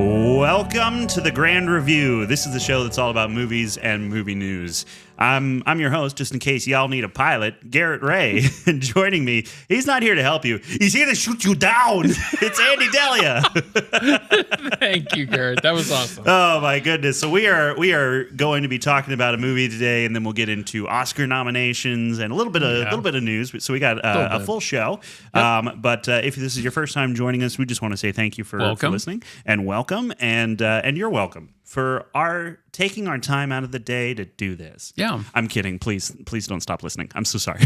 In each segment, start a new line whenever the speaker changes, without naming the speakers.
Welcome to the Grand Review. This is the show that's all about movies and movie news. I'm your host, just in case y'all need a pilot, Garrett Ray. And joining me, he's not here to help you. He's here to shoot you down. It's Andy Delia.
Thank you, Garrett. That was awesome.
Oh my goodness! So we are going to be talking about a movie today, and then we'll get into Oscar nominations and a little bit of news. So we got a full show. Yep. But if this is your first time joining us, we just want to say thank you for listening and welcome, and you're welcome for taking our time out of the day to do this.
Yeah.
I'm kidding. Please don't stop listening. I'm so sorry.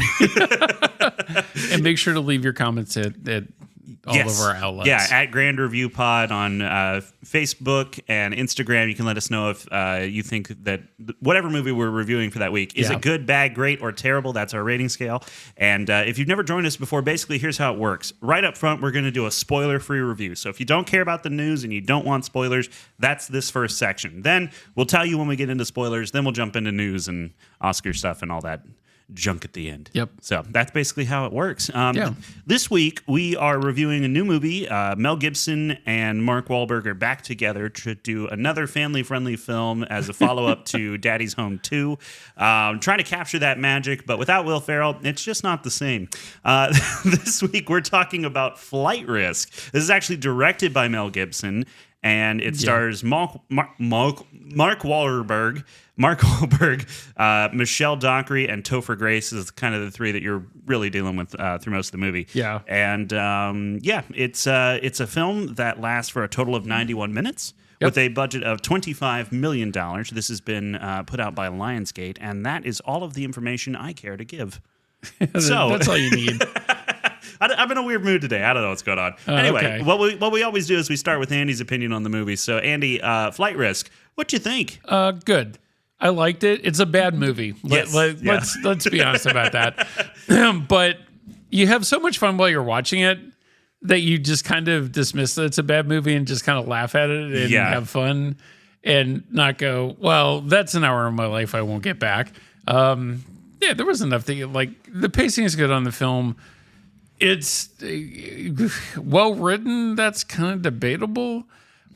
And make sure to leave your comments at all of our outlets.
Yeah, at Grand Review Pod on Facebook and Instagram. You can let us know if you think that whatever movie we're reviewing for that week is it good, bad, great, or terrible. That's our rating scale. And if you've never joined us before, basically here's how it works. Right up front, we're going to do a spoiler-free review. So if you don't care about the news and you don't want spoilers, that's this first section. Then we'll tell you when we get into spoilers. Then we'll jump into news and Oscar stuff and all that junk at the end.
Yep.
So that's basically how it works. This week, we are reviewing a new movie. Mel Gibson and Mark Wahlberg are back together to do another family-friendly film as a follow-up to Daddy's Home 2. Trying to capture that magic, but without Will Ferrell, it's just not the same. This week, we're talking about Flight Risk. This is actually directed by Mel Gibson, and it stars Mark Wahlberg, Michelle Dockery, and Topher Grace is kind of the three that you're really dealing with through most of the movie.
Yeah.
And it's a film that lasts for a total of 91 minutes with a budget of $25 million. This has been put out by Lionsgate, and that is all of the information I care to give. So
that's all you need.
I'm in a weird mood today. I don't know what's going on. Anyway, what we always do is we start with Andy's opinion on the movie. So, Andy, Flight Risk, what'd you think?
Good. I liked it. It's a bad movie. Let's be honest about that. But you have so much fun while you're watching it that you just kind of dismiss that it's a bad movie and just kind of laugh at it and have fun and not go, well, that's an hour of my life I won't get back. There was enough that the pacing is good on the film. It's well written. That's kind of debatable,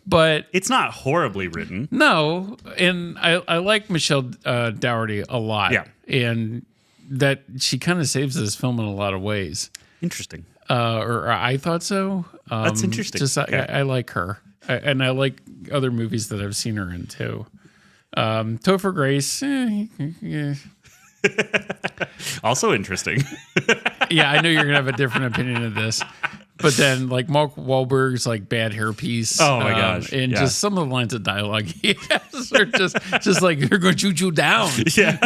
but
it's not horribly written.
No, and I like Michelle Dougherty a lot. Yeah, and that she kind of saves this film in a lot of ways.
Interesting.
Or I thought so.
That's interesting.
I like her, and I like other movies that I've seen her in too. Topher Grace,
also interesting.
Yeah, I know you're gonna have a different opinion of this, but then Mark Wahlberg's bad hairpiece.
Oh my gosh!
And just some of the lines of dialogue he has are just like they're going to shoot you down.
Yeah,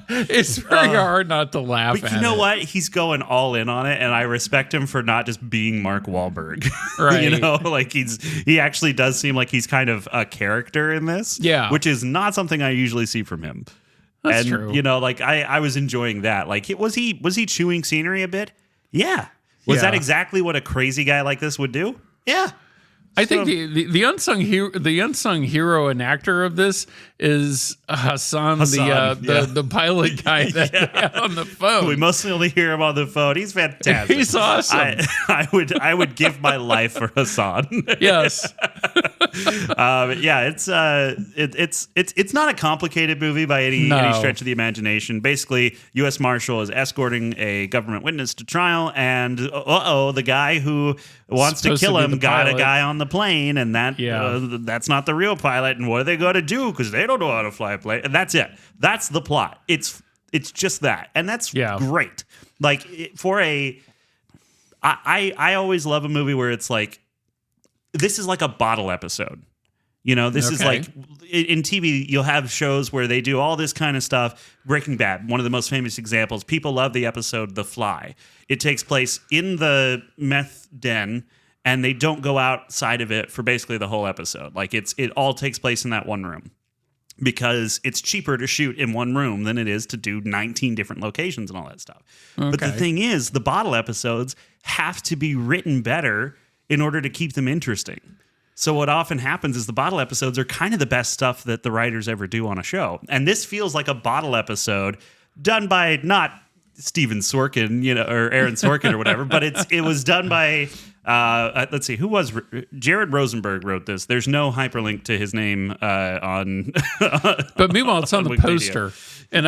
it's very hard not to laugh.
But you know what? He's going all in on it, and I respect him for not just being Mark Wahlberg.
Right?
He actually does seem like he's kind of a character in this.
Yeah,
which is not something I usually see from him.
That's true.
I was enjoying that. Was he chewing scenery a bit? Yeah. Was that exactly what a crazy guy like this would do? Yeah.
I think the unsung hero and actor of this is Hassan. The pilot guy that they had on the phone.
We mostly only hear him on the phone. He's fantastic.
He's awesome.
I would give my life for Hassan.
Yes.
It's not a complicated movie by any stretch of the imagination. Basically, U.S. Marshal is escorting a government witness to trial, and the guy who wants to kill him got a guy on the plane, and that's not the real pilot. And what are they going to do? Because they don't know how to fly a plane. And that's it. That's the plot. It's just that, and that's great. I always love a movie where it's like, this is like a bottle episode. This is like in TV, you'll have shows where they do all this kind of stuff. Breaking Bad, one of the most famous examples. People love the episode The Fly. It takes place in the meth den, and they don't go outside of it for basically the whole episode. It all takes place in that one room because it's cheaper to shoot in one room than it is to do 19 different locations and all that stuff. Okay. But the thing is, the bottle episodes have to be written better in order to keep them interesting. So what often happens is the bottle episodes are kind of the best stuff that the writers ever do on a show. And this feels like a bottle episode done by not Steven Sorkin, or Aaron Sorkin or whatever, but it was done by let's see, who was Jared Rosenberg wrote this. There's no hyperlink to his name on
but meanwhile it's on the poster, and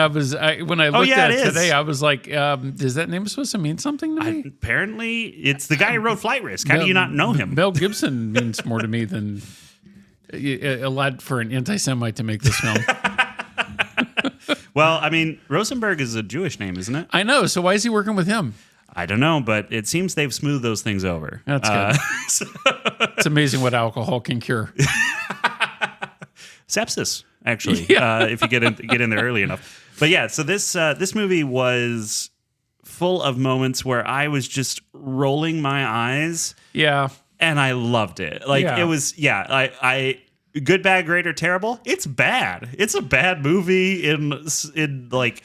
when I looked at it today, I was like, is that name supposed to mean something to me?
Apparently it's the guy who wrote Flight Risk. How do you not know him?
Mel Gibson means more to me than a lot for an anti-Semite to make this film.
Well, I mean, Rosenberg is a Jewish name, isn't it?
I know. So why is he working with him?
I don't know, but it seems they've smoothed those things over.
That's good. It's amazing what alcohol can cure.
Sepsis, actually, if you get in there early enough. But yeah, so this movie was full of moments where I was just rolling my eyes.
Yeah.
And I loved it. It was, I good, bad, great, or terrible? It's bad. It's a bad movie in like,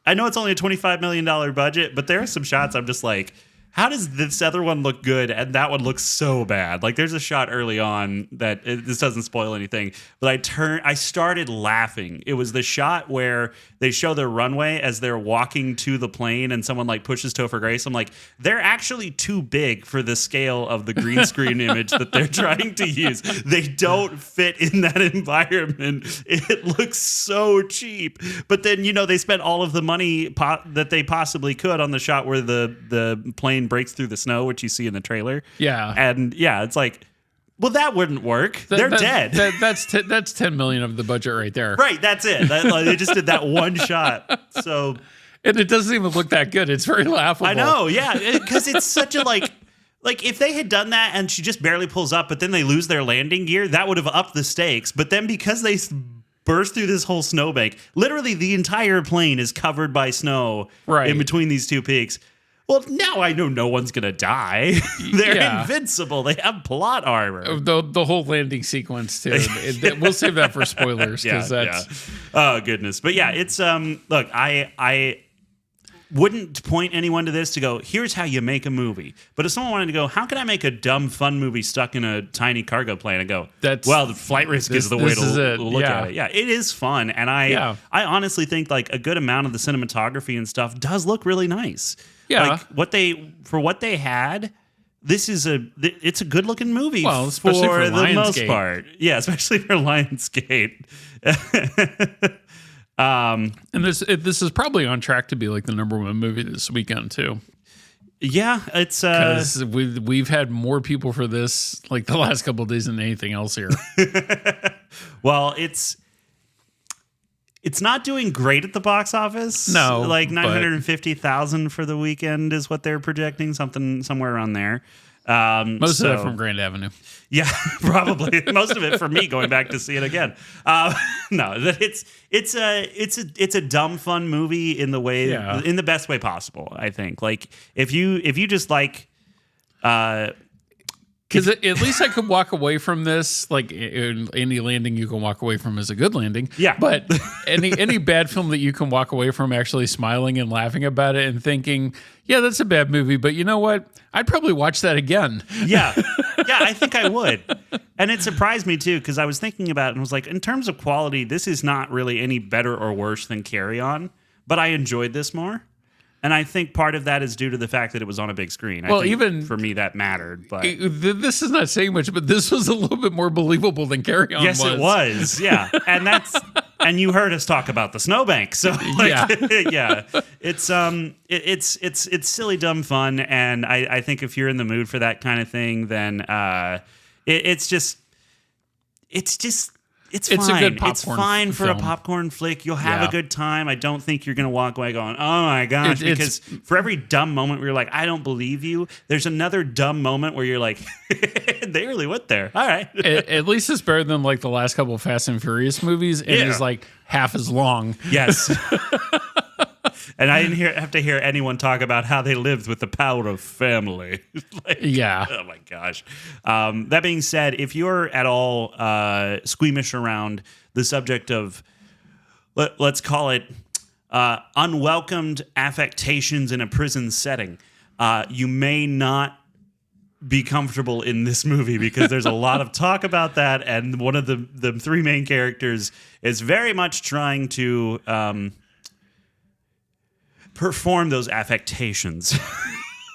I know it's only a $25 million budget, but there are some shots I'm just like, how does this other one look good and that one looks so bad? Like there's a shot early on that this doesn't spoil anything, but I started laughing. It was the shot where they show their runway as they're walking to the plane and someone like pushes Topher Grace. I'm like, they're actually too big for the scale of the green screen image that they're trying to use. They don't fit in that environment. It looks so cheap. But then, they spent all of the money that they possibly could on the shot where the plane breaks through the snow, which you see in the trailer.
Yeah.
And it's like, well, that wouldn't work. They're dead.
That's $10 million of the budget right there.
Right, that's it. They just did that one shot. So,
and it doesn't even look that good. It's very laughable.
I know, yeah, because it's such a like if they had done that and she just barely pulls up, but then they lose their landing gear, that would have upped the stakes. But then because they burst through this whole snowbank, literally the entire plane is covered by snow in between these two peaks. Well, now I know no one's going to die. They're invincible. They have plot armor.
The whole landing sequence, too. We'll save that for spoilers. That's...
Oh, goodness. But yeah, it's, look, I wouldn't point anyone to this to go, here's how you make a movie. But if someone wanted to go, how can I make a dumb, fun movie stuck in a tiny cargo plane? And go, the Flight Risk is the way to look at it. Yeah, it is fun. And I honestly think like a good amount of the cinematography and stuff does look really nice. Yeah, like for what they had, it's a good looking movie.
Well, especially for the most
part. Yeah, especially for Lionsgate.
And this is probably on track to be like the #1 movie this weekend too.
Yeah, it's
because we've had more people for this like the last couple of days than anything else here.
Well, it's not doing great at the box office.
No,
like 950,000 for the weekend is what they're projecting, somewhere around there.
Most of it from Grand Avenue.
Yeah, probably most of it for me going back to see it again. No, it's a dumb fun movie in the way in the best way possible. I think like if you just like.
Because at least I could walk away from this, like any landing you can walk away from is a good landing.
Yeah.
But any bad film that you can walk away from actually smiling and laughing about it and thinking, yeah, that's a bad movie, but you know what? I'd probably watch that again.
Yeah. Yeah, I think I would. And it surprised me too, because I was thinking about it and was like, in terms of quality, this is not really any better or worse than Carry On, but I enjoyed this more. And I think part of that is due to the fact that it was on a big screen.
Well,
I think
even
for me, that mattered. But
this is not saying much, but this was a little bit more believable than Carry On.
Yes, it was. Yeah, and you heard us talk about the snowbank. So yeah, it's silly, dumb fun, and I think if you're in the mood for that kind of thing, then it's fine.
A good popcorn
It's fine for
film.
a popcorn flick. You'll have a good time. I don't think you're going to walk away going, oh my gosh, because for every dumb moment where you're like, I don't believe you, there's another dumb moment where you're like, they really went there. All right.
At least it's better than like the last couple of Fast and Furious movies, and it's like half as long.
Yes. And I didn't have to hear anyone talk about how they lived with the power of family. Oh my gosh. That being said, if you're at all squeamish around the subject of, let's call it unwelcomed affectations in a prison setting, you may not be comfortable in this movie because there's a lot of talk about that. And one of the three main characters is very much trying to... perform those affectations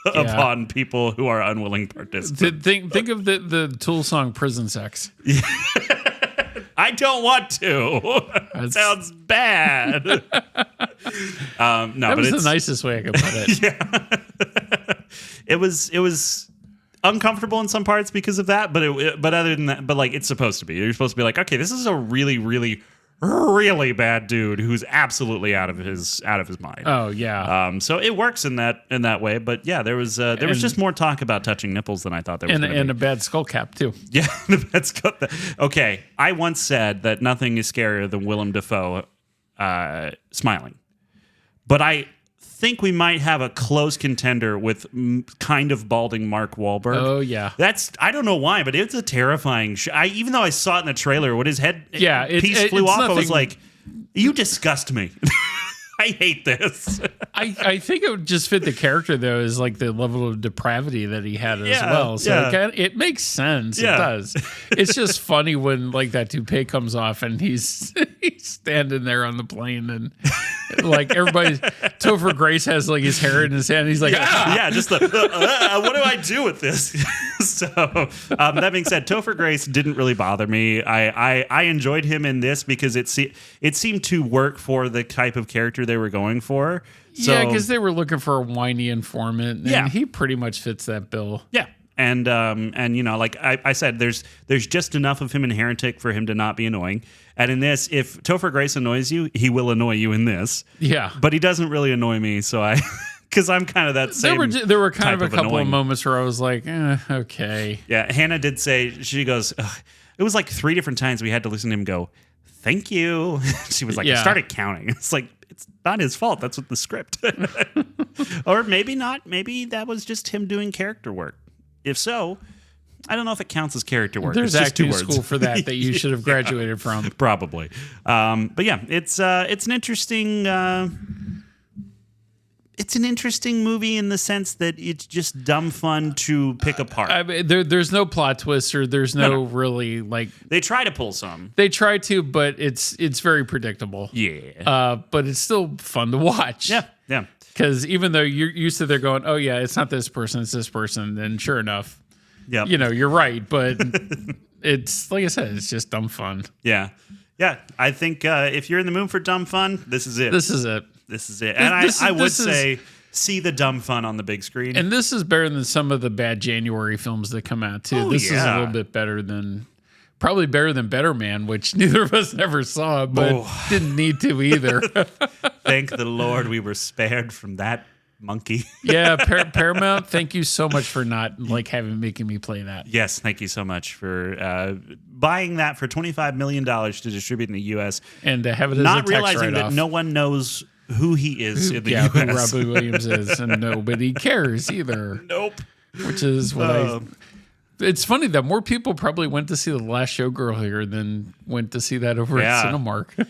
upon people who are unwilling participants.
Think of the Tool song "Prison Sex."
I don't want to. That sounds bad. No,
that was the nicest way I could put it.
Yeah. It was uncomfortable in some parts because of that, but other than that, but like it's supposed to be. You're supposed to be like, okay, this is a really, really, really bad dude who's absolutely out of his mind.
Oh yeah.
So it works in that way, but yeah, there was just more talk about touching nipples than I thought there was.
And a bad skull cap too.
Yeah, the bad skull. Okay, I once said that nothing is scarier than Willem Dafoe smiling, but I think we might have a close contender with kind of balding Mark Wahlberg.
Oh yeah,
I don't know why, but it's a terrifying. Even though I saw it in the trailer, when his head piece flew off, I was like, "You disgust me." I hate this.
I think it would just fit the character though, is like the level of depravity that he had as well. So it makes sense. Yeah. It does. It's just funny when like that toupee comes off and he's standing there on the plane and like everybody's Topher Grace has like his hair in his hand. He's like,
just what do I do with this? So that being said, Topher Grace didn't really bother me. I enjoyed him in this because it seemed to work for the type of character they were going for. So,
yeah, because they were looking for a whiny informant, and he pretty much fits that bill.
Yeah. And you know, like I said, there's just enough of him in Heretic for him to not be annoying. And in this, if Topher Grace annoys you, he will annoy you in this.
Yeah.
But he doesn't really annoy me, so because I'm kind of that same.
There were kind of a couple of moments where I was like, okay.
Yeah, Hannah did say, she goes, it was like 3 different times we had to listen to him go, "Thank you." She was like, I started counting. It's like, it's not his fault. That's what the script. Or maybe not. Maybe that was just him doing character work. If so, I don't know if it counts as character work.
There's acting school for that you should have graduated from.
Probably. But yeah, it's an interesting movie in the sense that it's just dumb fun to pick apart.
I mean, there's no plot twist or there's no really like.
They try to pull some.
They try to, but it's very predictable.
Yeah.
But it's still fun to watch.
Yeah. Yeah.
Because even though you're used to there going, oh yeah, it's not this person, it's this person, then sure enough, you know, you're right. But it's like I said, it's just dumb fun.
Yeah. Yeah. I think if you're in the mood for dumb fun, this is it.
This is it.
And I would say see the dumb fun on the big screen.
And this is better than some of the bad January films that come out too. This is a little bit better than, probably better than Better Man, which neither of us ever saw, but didn't need to either.
Thank the Lord we were spared from that monkey.
Yeah, Paramount, thank you so much for not making me play that.
Yes, thank you so much for buying that for $25 million to distribute in the U.S.
and to have it as
not
a tax
realizing
write-off.
that no one knows who he is in the U.S.
who Robin Williams is, and nobody cares either.
Nope.
Which is what It's funny that more people probably went to see The Last Showgirl here than went to see that over at Cinemark.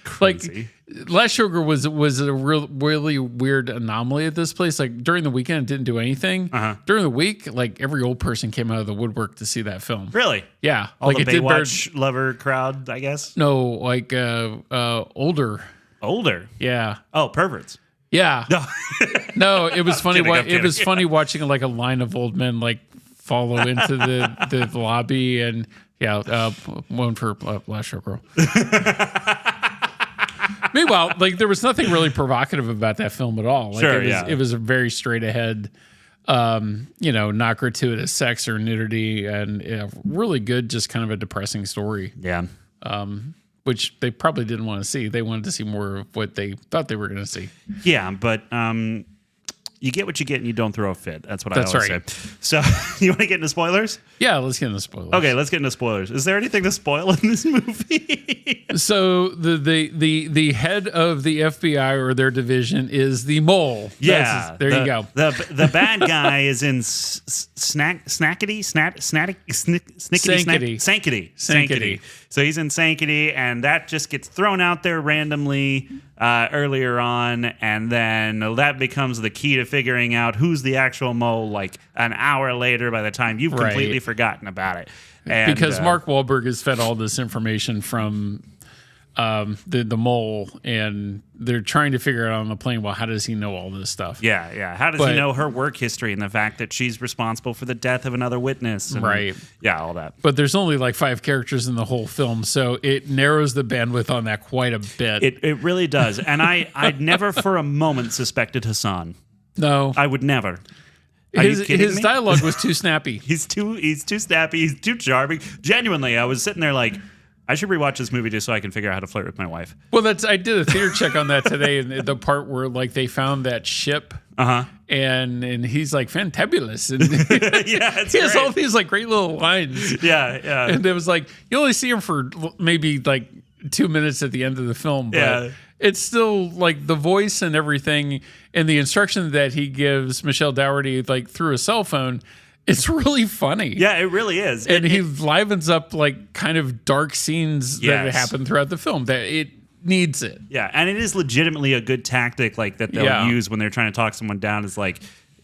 Crazy.
Like, Last Showgirl was a really weird anomaly at this place. Like, during the weekend, it didn't do anything. During the week, like, every old person came out of the woodwork to see that film.
Really?
Yeah.
All like the Baywatch lover crowd, I guess?
No, like, older.
Older?
Yeah.
Oh, perverts.
Yeah.
No.
No, it was funny.
Kidding,
it was funny watching like a line of old men like follow into the lobby and one for Last Showgirl. Meanwhile, like there was nothing really provocative about that film at all. Like, it was a very straight ahead, not gratuitous sex or nudity, and really good, just kind of a depressing story.
Yeah.
Which they probably didn't want to see. They wanted to see more of what they thought they were going to see.
Yeah, but you get what you get and you don't throw a fit. That's what I always say. So you want to get into spoilers?
Yeah, let's get into spoilers.
Okay, let's get into spoilers. Is there anything to spoil in this movie?
So the head of the FBI or their division is the mole.
Yeah.
There you go.
The bad guy is in Sankety. So he's in Sankety, and that just gets thrown out there randomly earlier on, and then that becomes the key to figuring out who's the actual mole like an hour later by the time you've completely forgotten about it. And,
because Mark Wahlberg has fed all this information from the mole, and they're trying to figure out on the plane, well, how does he know all this stuff?
Yeah. How does he know her work history and the fact that she's responsible for the death of another witness? And,
right.
Yeah, all that.
But there's only like 5 characters in the whole film, so it narrows the bandwidth on that quite a bit.
It really does. And I'd never for a moment suspected Hassan.
No.
I would never.
His dialogue was too snappy.
He's too snappy. He's too charming. Genuinely, I was sitting there like, I should rewatch this movie just so I can figure out how to flirt with my wife.
Well, I did a theater check on that today, and the part where like they found that ship, and he's like fantabulous, and he has all these like great little lines.
Yeah.
And it was like you only see him for maybe like 2 minutes at the end of the film, but it's still like the voice and everything, and the instruction that he gives Michelle Dougherty like through a cell phone. It's really funny.
Yeah, it really is.
And he livens up like kind of dark scenes that happen throughout the film. That it needs it.
Yeah, and it is legitimately a good tactic like that they'll use when they're trying to talk someone down is like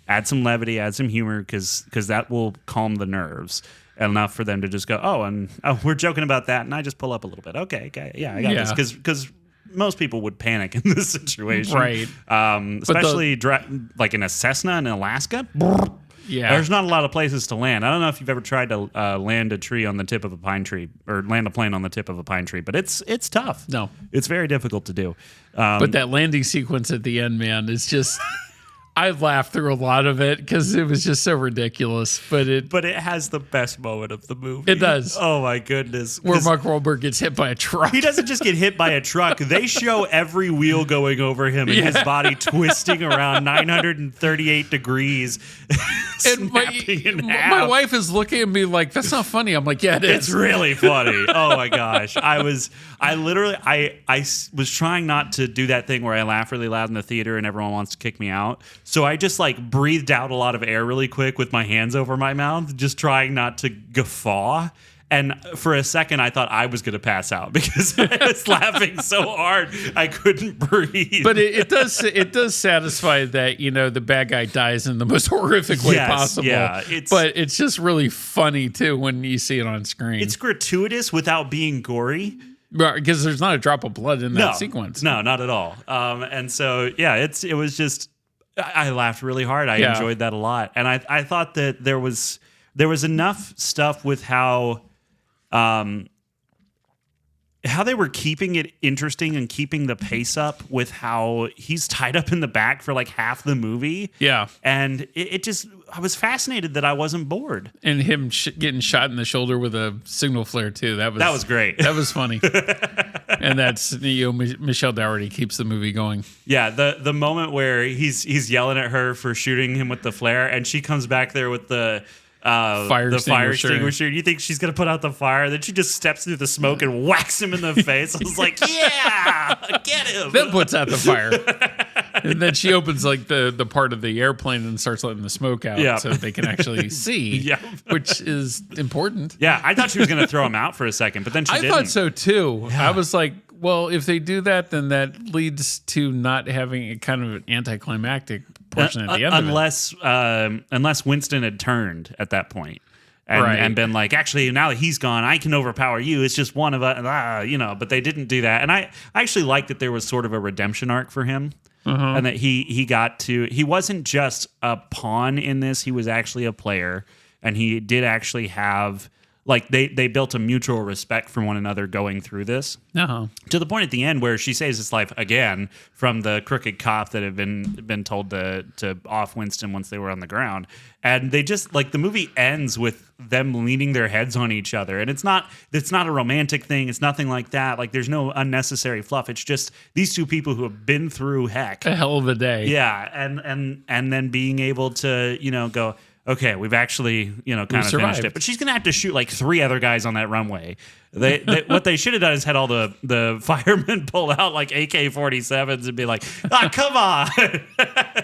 add some levity, add some humor because that will calm the nerves enough for them to just go, we're joking about that, and I just pull up a little bit. Okay, yeah, I got this because most people would panic in this situation.
Right.
Especially like in a Cessna in Alaska.
Yeah.
There's not a lot of places to land. I don't know if you've ever tried to land a tree on the tip of a pine tree or land a plane on the tip of a pine tree, but it's tough.
No.
It's very difficult to do.
But that landing sequence at the end, man, is just... I laughed through a lot of it because it was just so ridiculous. But it
has the best moment of the movie.
It does.
Oh my goodness!
Where Mark Wahlberg gets hit by a truck.
He doesn't just get hit by a truck. They show every wheel going over him and his body twisting around 938 degrees.
And my wife is looking at me like, "That's not funny." I'm like, "Yeah, it is.
It's really funny." Oh my gosh! I was trying not to do that thing where I laugh really loud in the theater and everyone wants to kick me out. So I just like breathed out a lot of air really quick with my hands over my mouth, just trying not to guffaw. And for a second, I thought I was going to pass out because I was laughing so hard I couldn't breathe.
But it does satisfy that the bad guy dies in the most horrific way possible.
Yeah,
but it's just really funny too when you see it on screen.
It's gratuitous without being gory.
Because there's not a drop of blood in that sequence.
No, not at all. And so it was just. I laughed really hard. I enjoyed that a lot, and I thought that there was enough stuff with how they were keeping it interesting and keeping the pace up with how he's tied up in the back for like half the movie.
Yeah,
and it just I was fascinated that I wasn't bored.
And him getting shot in the shoulder with a signal flare too. That was
great.
That was funny. And that's Michelle Dougherty keeps the movie going.
Yeah, the moment where he's yelling at her for shooting him with the flare, and she comes back there with the fire extinguisher. You think she's gonna put out the fire? Then she just steps through the smoke and whacks him in the face. I was like, yeah, get him.
Then puts out the fire. And then she opens like the part of the airplane and starts letting the smoke out so they can actually see, which is important.
Yeah, I thought she was going to throw him out for a second, but then she didn't.
I thought so too. Yeah. I was like, well, if they do that, then that leads to not having a kind of an anticlimactic portion at the end
unless Winston had turned at that point. And been like, actually, now that he's gone, I can overpower you. It's just one of us, but they didn't do that. And I actually liked that there was sort of a redemption arc for him. And that he wasn't just a pawn in this, he was actually a player, and he did actually have they built a mutual respect for one another going through this. To the point at the end where she saves his life again from the crooked cop that had been told to off Winston once they were on the ground. And they just the movie ends with them leaning their heads on each other. And it's not a romantic thing. It's nothing like that. Like there's no unnecessary fluff. It's just these two people who have been through heck.
A hell of a day.
Yeah. And then being able to, go, okay, we've actually, kind of finished it. But she's going to have to shoot like 3 other guys on that runway. What they should have done is had all the firemen pull out like AK-47s and be like, come on.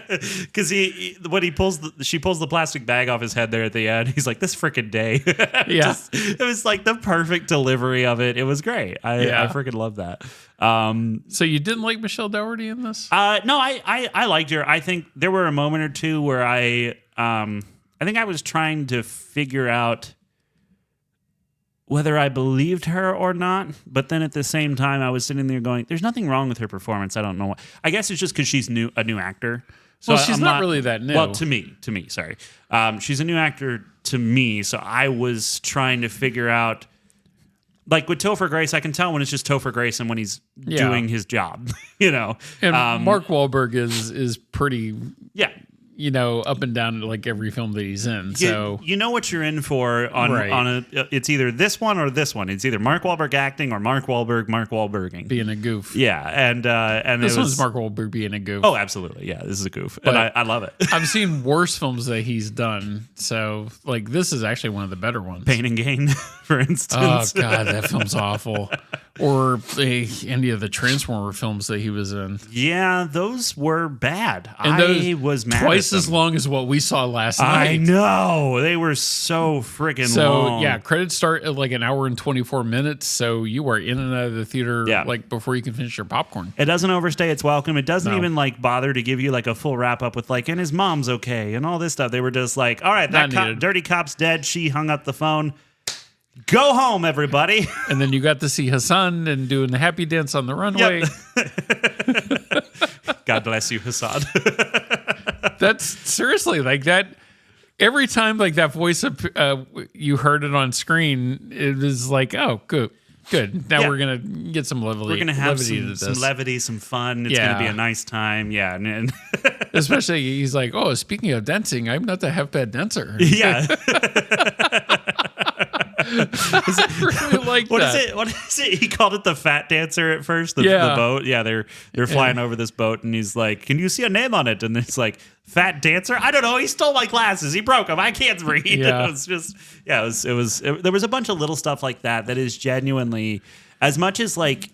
Because she pulls the plastic bag off his head there at the end. He's like, this freaking day.
Yeah.
It was like the perfect delivery of it. It was great. I freaking love that.
So you didn't like Michelle Dougherty in this?
No, I liked her. I think there were a moment or two where I think I was trying to figure out whether I believed her or not. But then at the same time, I was sitting there going, "There's nothing wrong with her performance." I don't know. I guess it's just because she's a new actor. So
well, she's not really that new.
Well, to me, sorry. She's a new actor to me. So I was trying to figure out, like with Topher Grace, I can tell when it's just Topher Grace and when he's doing his job, you know.
And Mark Wahlberg is pretty,
yeah,
you know, up and down like every film that he's in. So
you know what you're in for on it's either this one or this one. It's either Mark Wahlberg acting or Mark Wahlberging.
Being a goof.
Yeah, and
this one's Mark Wahlberg being a goof.
Oh, absolutely. Yeah, this is a goof.
But
and I love it.
I've seen worse films that he's done. So like this is actually one of the better ones.
Pain and Gain, for instance.
Oh God, that film's awful. Or any of the Transformer films that he was in.
Yeah, those were bad.
And
I was mad
twice
at
as long as what we saw last night.
I know. They were so freaking long.
So, yeah, credits start at like an hour and 24 minutes. So you are in and out of the theater like before you can finish your popcorn.
It doesn't overstay its welcome. It doesn't even like bother to give you like a full wrap up with like, and his mom's okay and all this stuff. They were just like, all right, that dirty cop's dead. She hung up the phone. Go home, everybody.
And then you got to see Hassan and doing the happy dance on the runway.
Yep. God bless you, Hassan.
That's seriously like that. Every time like that voice you heard it on screen, it was like, oh, good. Now we're gonna get some levity.
We're gonna have some levity, some fun. It's gonna be a nice time. Yeah, and
especially he's like, oh, speaking of dancing, I'm not a half bad dancer.
Yeah.
I really like that.
What is it? He called it the fat dancer at first. The boat. Yeah, they're flying over this boat, and he's like, "Can you see a name on it?" And it's like, "Fat dancer." I don't know. He stole my glasses. He broke them. I can't read.
Yeah.
It was just there was a bunch of little stuff like that is genuinely as much as like.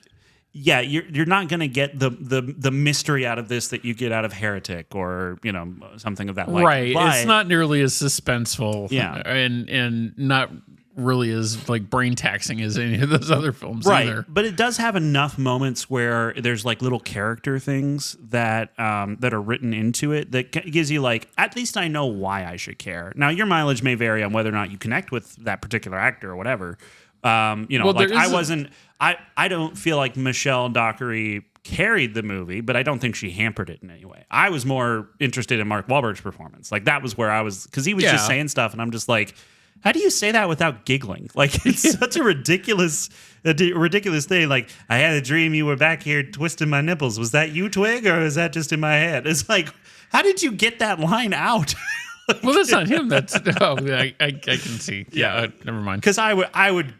Yeah, you're not going to get the mystery out of this that you get out of Heretic or, you know, something of that like.
Right. It's not nearly as suspenseful.
Yeah.
And not really as like brain taxing as any of those other films either.
But it does have enough moments where there's like little character things that that are written into it that gives you like, at least I know why I should care. Now, your mileage may vary on whether or not you connect with that particular actor or whatever. You know, like I don't feel like Michelle Dockery carried the movie, but I don't think she hampered it in any way. I was more interested in Mark Wahlberg's performance. Like that was where I was, because he was just saying stuff, and I'm just like, how do you say that without giggling? Like it's such a ridiculous thing. Like, I had a dream you were back here twisting my nipples. Was that you, Twig, or is that just in my head? It's like, how did you get that line out?
Well, that's not him. That's I can see. Yeah, never mind.
Because I would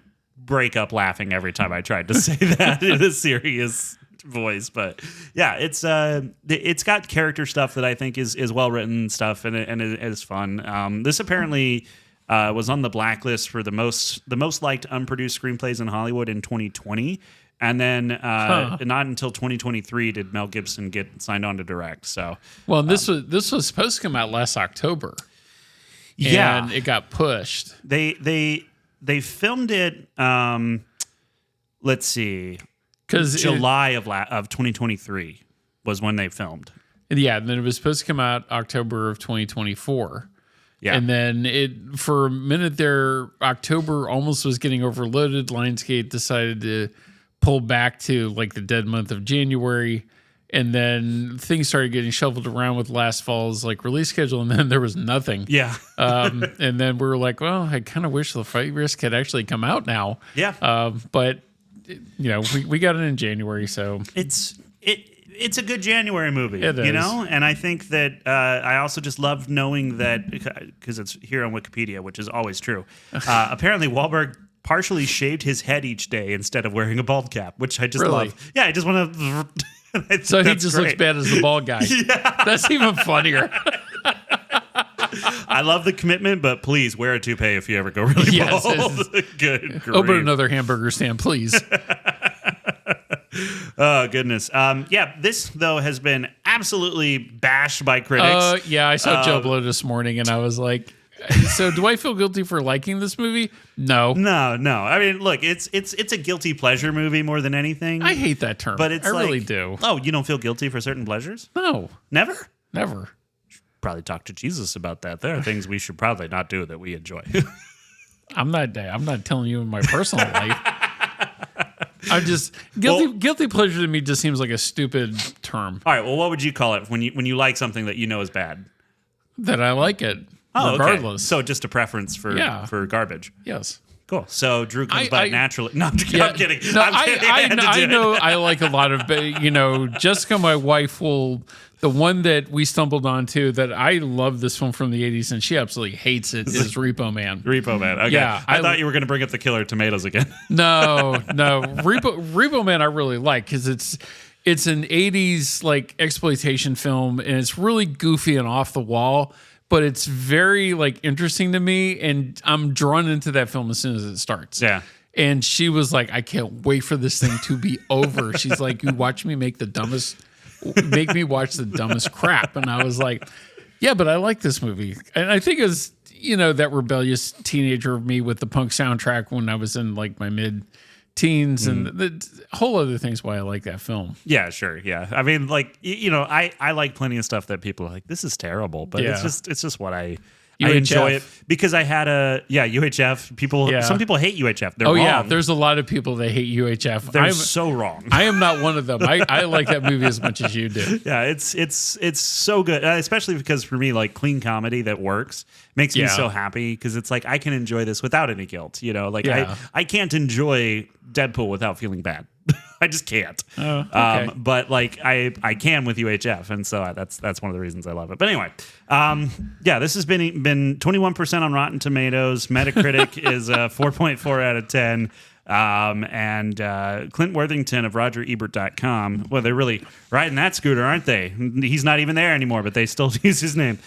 break up laughing every time I tried to say that in a serious voice. But yeah, it's got character stuff that I think is well written stuff and it is fun. This apparently was on the blacklist for the most liked unproduced screenplays in Hollywood in 2020. And then not until 2023 did Mel Gibson get signed on to direct. So,
well, this was supposed to come out last October.
Yeah,
and it got pushed.
They filmed it. Let's see,
because
July of 2023 was when they filmed.
Yeah, and then it was supposed to come out October of 2024. Yeah, and then for a minute there, October almost was getting overloaded. Lionsgate decided to pull back to like the dead month of January, and then things started getting shuffled around with last fall's like release schedule, and then there was nothing.
Yeah.
And then we were like, well, I kind of wish The Flight Risk had actually come out now.
Yeah.
But you know, we got it in January, so
it's a good January movie,
it is.
You know? And I think that I also just love knowing that, because it's here on Wikipedia, which is always true. Apparently Wahlberg partially shaved his head each day instead of wearing a bald cap, which I just love. Yeah, I just want to...
So he just looks bad as the bald guy.
Yeah.
That's even funnier.
I love the commitment, but please wear a toupee if you ever go really bald. Good grief.
Open another hamburger stand, please.
Oh, goodness. Yeah, this, though, has been absolutely bashed by critics.
Yeah, I saw Joe Blow this morning, and I was like, so do I feel guilty for liking this movie? No.
I mean, look, it's a guilty pleasure movie more than anything.
I hate that term.
But I
really do.
Oh, you don't feel guilty for certain pleasures?
No.
Never?
Never.
Probably talk to Jesus about that. There are things we should probably not do that we enjoy.
I'm not telling you in my personal life. I'm just guilty pleasure to me just seems like a stupid term.
All right. Well, what would you call it when you like something that you know is bad?
That I like it, regardless.
Okay. So just a preference for garbage.
Yes.
Cool. So Drew comes by naturally. No, I'm kidding.
No,
I'm kidding.
I know I like a lot of, Jessica, my wife, the one that we stumbled onto that I love this film from the 80s and she absolutely hates it is Repo Man.
Repo Man. Okay.
Yeah,
I thought you were going to bring up the Killer Tomatoes again.
No. Repo Man I really like because it's an 80s like exploitation film and it's really goofy and off the wall. But it's very like interesting to me, and I'm drawn into that film as soon as it starts.
Yeah.
And she was like, "I can't wait for this thing to be over." She's like, "You watch me make me watch the dumbest crap," and I was like, "Yeah, but I like this movie." And I think it was that rebellious teenager of me with the punk soundtrack when I was in like my mid-teens, and the whole other things why I like that film.
Yeah, sure. Yeah. I mean, like, I like plenty of stuff that people are like, this is terrible, but it's just what I enjoy it because I had UHF. Some people hate UHF. They're wrong.
Yeah. There's a lot of people that hate UHF.
They're so wrong.
I am not one of them. I like that movie as much as you do.
Yeah. It's so good. Especially because for me, like clean comedy that works makes me so happy because it's like, I can enjoy this without any guilt, I can't enjoy Deadpool without feeling bad. I just can't.
Oh, okay.
But like I can with UHF, and so that's one of the reasons I love it. But anyway, this has been 21% on Rotten Tomatoes. Metacritic is 4.4 out of 10. And Clint Worthington of RogerEbert.com. Well, they're really riding that scooter, aren't they? He's not even there anymore, but they still use his name.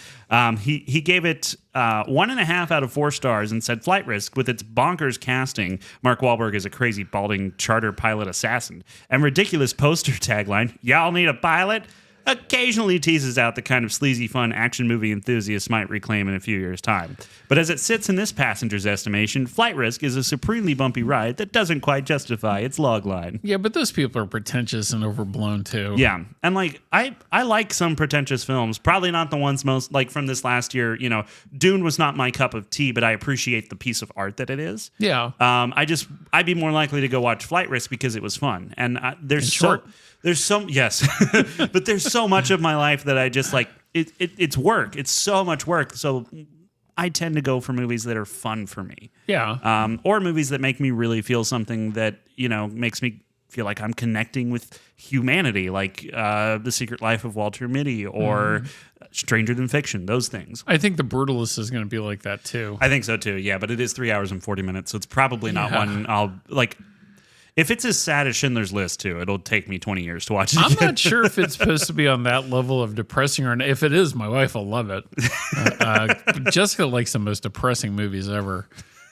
He gave it 1.5 out of 4 stars and said Flight Risk, with its bonkers casting, Mark Wahlberg is a crazy balding charter pilot assassin, and ridiculous poster tagline, "Y'all need a pilot?" occasionally teases out the kind of sleazy fun action movie enthusiasts might reclaim in a few years' time. But as it sits in this passenger's estimation, Flight Risk is a supremely bumpy ride that doesn't quite justify its logline.
Yeah, but those people are pretentious and overblown too.
Yeah, and like I like some pretentious films, probably not the ones most like from this last year. Dune was not my cup of tea, but I appreciate the piece of art that it is.
Yeah.
I'd be more likely to go watch Flight Risk because it was fun, and there's so much of my life that I just like. It's work. It's so much work. So I tend to go for movies that are fun for me.
Yeah.
Or movies that make me really feel something that makes me feel like I'm connecting with humanity, like The Secret Life of Walter Mitty or Stranger Than Fiction. Those things.
I think The Brutalist is going to be like that too.
I think so too. Yeah, but it is 3 hours and 40 minutes, so it's probably not one I'll like. If it's as sad as Schindler's List, too, it'll take me 20 years to watch it again.
I'm not sure if it's supposed to be on that level of depressing or not. If it is, my wife will love it. Jessica likes the most depressing movies ever.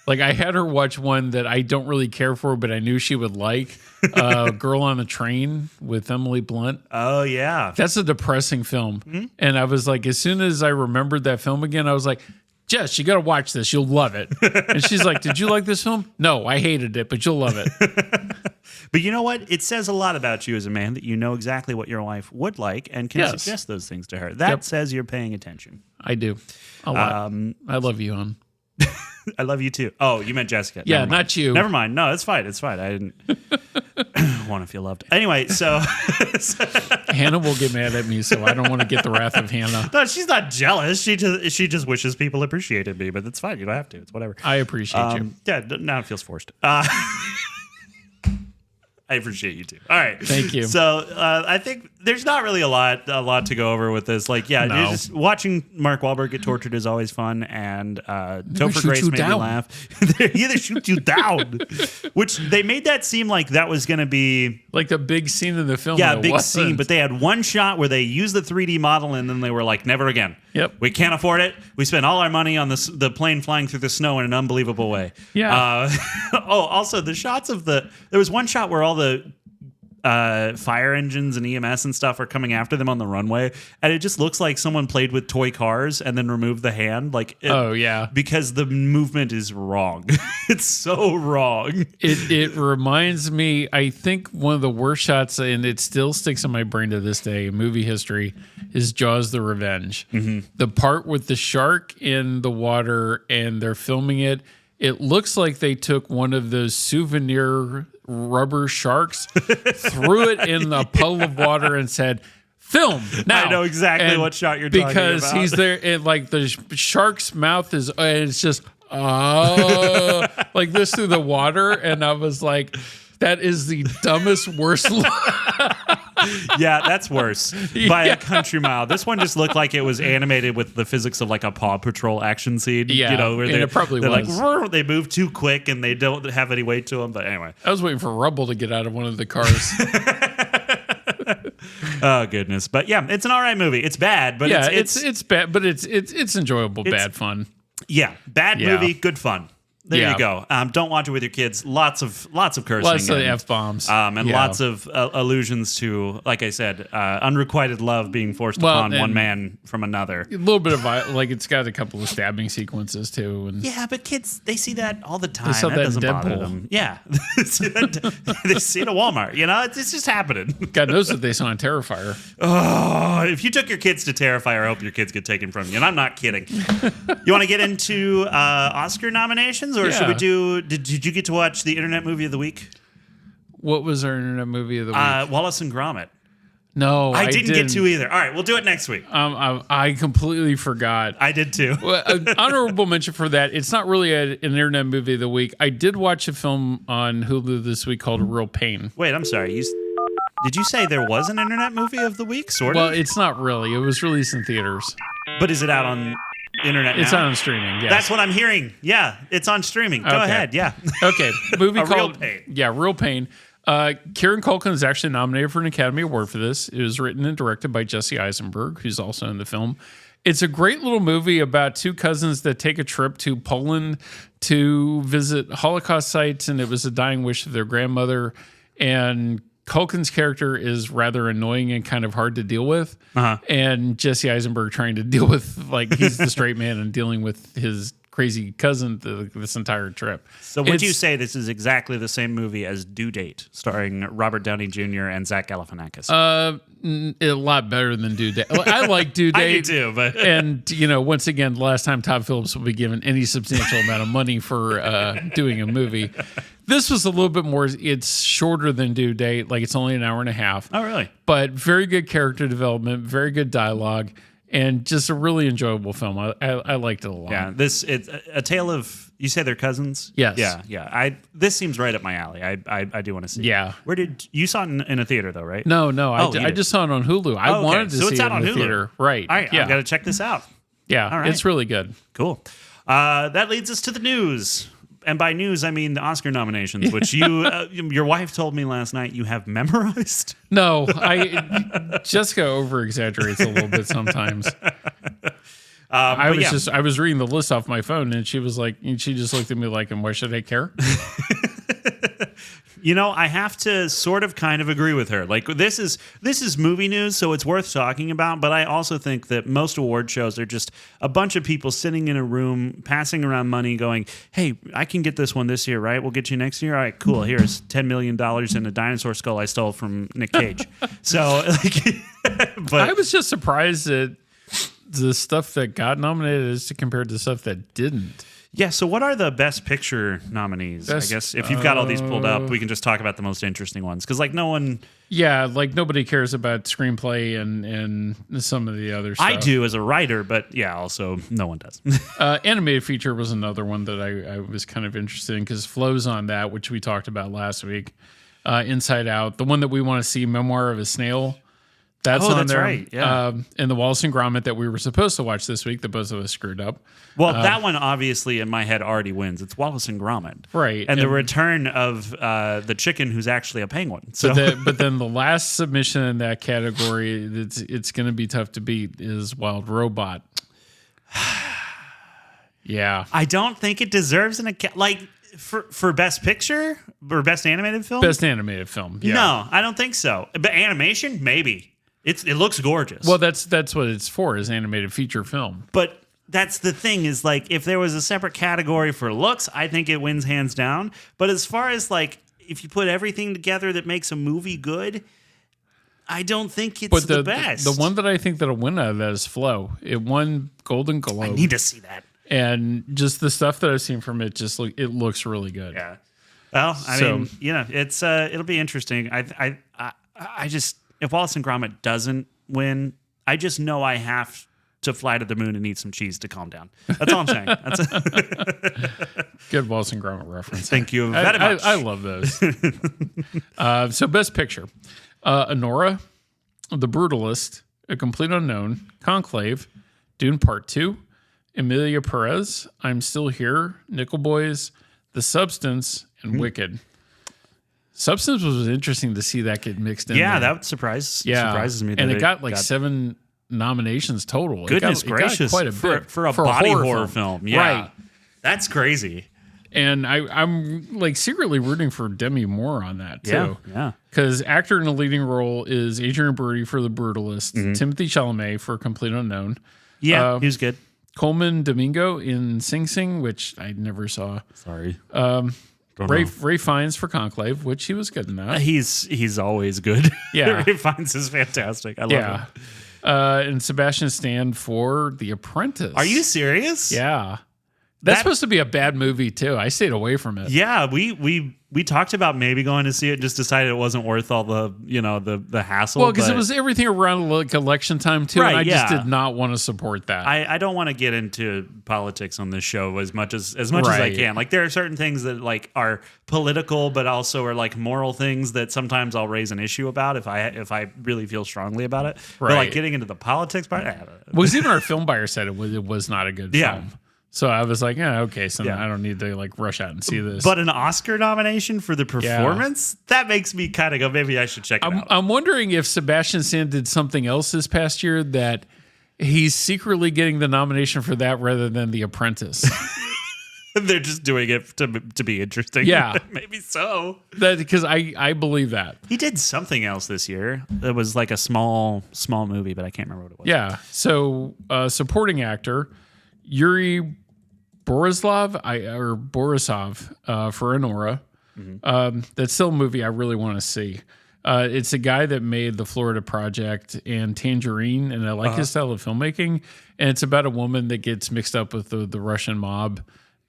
Like, I had her watch one that I don't really care for, but I knew she would like. Girl on the Train with Emily Blunt.
Oh, yeah.
That's a depressing film. Mm-hmm. And I was like, as soon as I remembered that film again, I was like, Jess, you got to watch this. You'll love it. And she's like, did you like this film? No, I hated it, but you'll love it.
But you know what? It says a lot about you as a man that you know exactly what your wife would like and can suggest those things to her. That says you're paying attention.
I do. A lot. I love you, hon.
I love you too. Oh, you meant Jessica.
Yeah, not you.
Never mind. No, it's fine. It's fine. I didn't want to feel loved. Anyway, so
Hannah will get mad at me, so I don't want to get the wrath of Hannah.
No, she's not jealous. She just wishes people appreciated me, but it's fine. You don't have to. It's whatever.
I appreciate you.
Yeah, now it feels forced. I appreciate you too. All right,
thank you.
So I think there's not really a lot to go over with this. Like, yeah, just watching Mark Wahlberg get tortured is always fun, and Topher Grace made me laugh. They either shoot you down, which they made that seem like that was going to be
like a big scene in the film.
Yeah, a big scene, but they had one shot where they used the 3D model, and then they were like, never again.
Yep,
we can't afford it. We spent all our money on the plane flying through the snow in an unbelievable way.
Yeah.
Also the shots of there was one shot where all the fire engines and EMS and stuff are coming after them on the runway, and it just looks like someone played with toy cars and then removed the hand. Because the movement is wrong. It's so wrong.
It reminds me, I think one of the worst shots, and it still sticks in my brain to this day in movie history, is Jaws: The Revenge. Mm-hmm. The part with the shark in the water and they're filming it. It looks like they took one of those souvenir rubber sharks, threw it in the puddle of water, and said, "Film now."
I know exactly what shot you're talking about.
Because he's there, and like the shark's mouth is, and it's just like this through the water, and I was like, "That is the dumbest, worst."
Yeah, that's worse by a country mile. This one just looked like it was animated with the physics of like a Paw Patrol action scene.
Yeah,
where
and it probably
they're
was.
like, they move too quick and they don't have any weight to them. But anyway,
I was waiting for rubble to get out of one of the cars.
Oh goodness, but yeah, it's an all right movie. It's bad, but
it's bad, but it's enjoyable, bad fun.
Yeah, bad movie, good fun. There you go. Don't watch it with your kids. Lots of cursing,
lots of F-bombs,
and lots of allusions to, like I said, unrequited love being forced upon one man from another.
A little bit of like it's got a couple of stabbing sequences too. And
yeah, but kids, they see that all the time.
They saw
that
that
doesn't
in
bother
Deadpool.
them. Yeah, they see it at Walmart. It's just happening.
God knows what they saw in Terrifier.
Oh, if you took your kids to Terrifier, I hope your kids get taken from you. And I'm not kidding. You want to get into Oscar nominations, or should we do? Did you get to watch the Internet Movie of the Week?
What was our Internet Movie of the week?
Wallace and Gromit.
No,
I didn't get to either. All right, we'll do it next week.
I completely forgot.
I did too.
Well, an honorable mention for that. It's not really an Internet Movie of the Week. I did watch a film on Hulu this week called Real Pain.
Wait, I'm sorry. Did you say there was an Internet Movie of the Week? Sort of.
Well, it's not really. It was released in theaters.
But is it out on internet now?
It's on streaming, yes.
That's what I'm hearing. Yeah, it's on streaming. Go ahead, yeah.
Okay, movie called
Real Pain.
Yeah, Real Pain. Kieran Culkin is actually nominated for an Academy Award for this. It was written and directed by Jesse Eisenberg, who's also in the film. It's a great little movie about two cousins that take a trip to Poland to visit Holocaust sites, and it was a dying wish of their grandmother. And Culkin's character is rather annoying and kind of hard to deal with. And Jesse Eisenberg trying to deal with, like, he's the straight man and dealing with his crazy cousin this entire trip.
So would you say this is exactly the same movie as Due Date, starring Robert Downey Jr. and Zach Galifianakis?
A lot better than Due Date. I like Due Date.
I do too, but
and once again, the last time Todd Phillips will be given any substantial amount of money for doing a movie. This was a little bit more. It's shorter than Due Date. Like, it's only an hour and a half.
Oh, really?
But very good character development, very good dialogue, and just a really enjoyable film. I liked it a lot.
Yeah, it's a tale of. You say they're cousins?
Yes.
Yeah. This seems right up my alley. I do want to see.
Yeah.
Where did you saw it in a theater though? Right?
No. I just saw it on Hulu. I wanted to see
it's out
it
on
in the
Hulu.
theater. Right.
All right.
Yeah.
I've got to check this out.
Yeah.
All right.
It's really good.
Cool. That leads us to the news. And by news, I mean the Oscar nominations, which your wife told me last night you have memorized.
No, Jessica over exaggerates a little bit sometimes. I was reading the list off my phone, and she just looked at me like, "And why should I care?"
I have to sort of kind of agree with her. Like, this is movie news, so it's worth talking about. But I also think that most award shows are just a bunch of people sitting in a room, passing around money, going, "Hey, I can get this one this year, right? We'll get you next year. All right, cool. Here's $10 million in a dinosaur skull I stole from Nick Cage." So, but
I was just surprised that the stuff that got nominated is compared to stuff that didn't.
Yeah, so what are the Best Picture nominees? I guess if you've got all these pulled up, we can just talk about the most interesting ones. Because, no one...
Yeah, nobody cares about screenplay and some of the other stuff.
I do as a writer, but yeah, also no one does.
Animated feature was another one that I was kind of interested in because Flo's on that, which we talked about last week. Inside Out, the one that we want to see, Memoir of a Snail. That's on there.
Right. Yeah.
And the Wallace and Gromit that we were supposed to watch this week that both of us screwed up.
Well, that one obviously in my head already wins. It's Wallace and Gromit.
Right.
And the return of the chicken who's actually a penguin. So.
But then the last submission in that category, it's going to be tough to beat, is Wild Robot. Yeah.
I don't think it deserves for Best Picture or Best Animated Film?
Best Animated Film. Yeah.
No, I don't think so. But animation, maybe. It looks gorgeous.
Well, that's what it's for, is animated feature film.
But that's the thing is, if there was a separate category for looks, I think it wins hands down. But as far as if you put everything together that makes a movie good, I don't think it's the best.
The one that I think that'll win out of that is Flo. It won Golden Globe.
I need to see that.
And just the stuff that I've seen from it, it looks really good.
Yeah. Well, I mean, it's it'll be interesting. I just, if Wallace and Gromit doesn't win, I just know I have to fly to the moon and eat some cheese to calm down. That's all I'm saying.
Good Wallace and Gromit reference.
Thank you very much.
I love those. So Best Picture. Anora, The Brutalist, A Complete Unknown, Conclave, Dune Part 2, Emilia Perez, I'm Still Here, Nickel Boys, The Substance, and Wicked. Substance was interesting to see that get mixed in.
Yeah, that surprises me.
And it got 7 nominations total.
Goodness gracious.
It got quite a bit.
For a body horror film. Yeah.
Right.
That's crazy.
And I'm like secretly rooting for Demi Moore on that too.
Yeah.
Because actor in the leading role is Adrian Brody for The Brutalist, Timothy Chalamet for Complete Unknown.
Yeah, he was good.
Coleman Domingo in Sing Sing, which I never saw.
Sorry.
Ray Fiennes for Conclave, which he was good in that.
He's always good.
Yeah.
Ray Fiennes is fantastic. I love him.
And Sebastian Stan for The Apprentice.
Are you serious?
Yeah. That's supposed to be a bad movie too. I stayed away from it.
Yeah, we talked about maybe going to see it, just decided it wasn't worth all the hassle.
Well, because it was everything around like election time too, and I just did not want to support that.
I don't want to get into politics on this show as much as I can. Like there are certain things that like are political, but also are like moral things that sometimes I'll raise an issue about if I really feel strongly about it. Right. But like getting into the politics part,
because even our film buyer said it was not a good film. So I was like, okay, so I don't need to like rush out and see this.
But an Oscar nomination for the performance, that makes me kind of go, maybe I should check it out.
I'm wondering if Sebastian Stan did something else this past year that he's secretly getting the nomination for that rather than The Apprentice.
They're just doing it to be interesting.
Yeah.
Maybe so.
Because I believe that.
He did something else this year. It was like a small movie, but I can't remember what it was.
Yeah. So supporting actor, Yuri Borisov for Anora. That's still a movie I really want to see. It's a guy that made The Florida Project and Tangerine, and I like his style of filmmaking. And it's about a woman that gets mixed up with the Russian mob,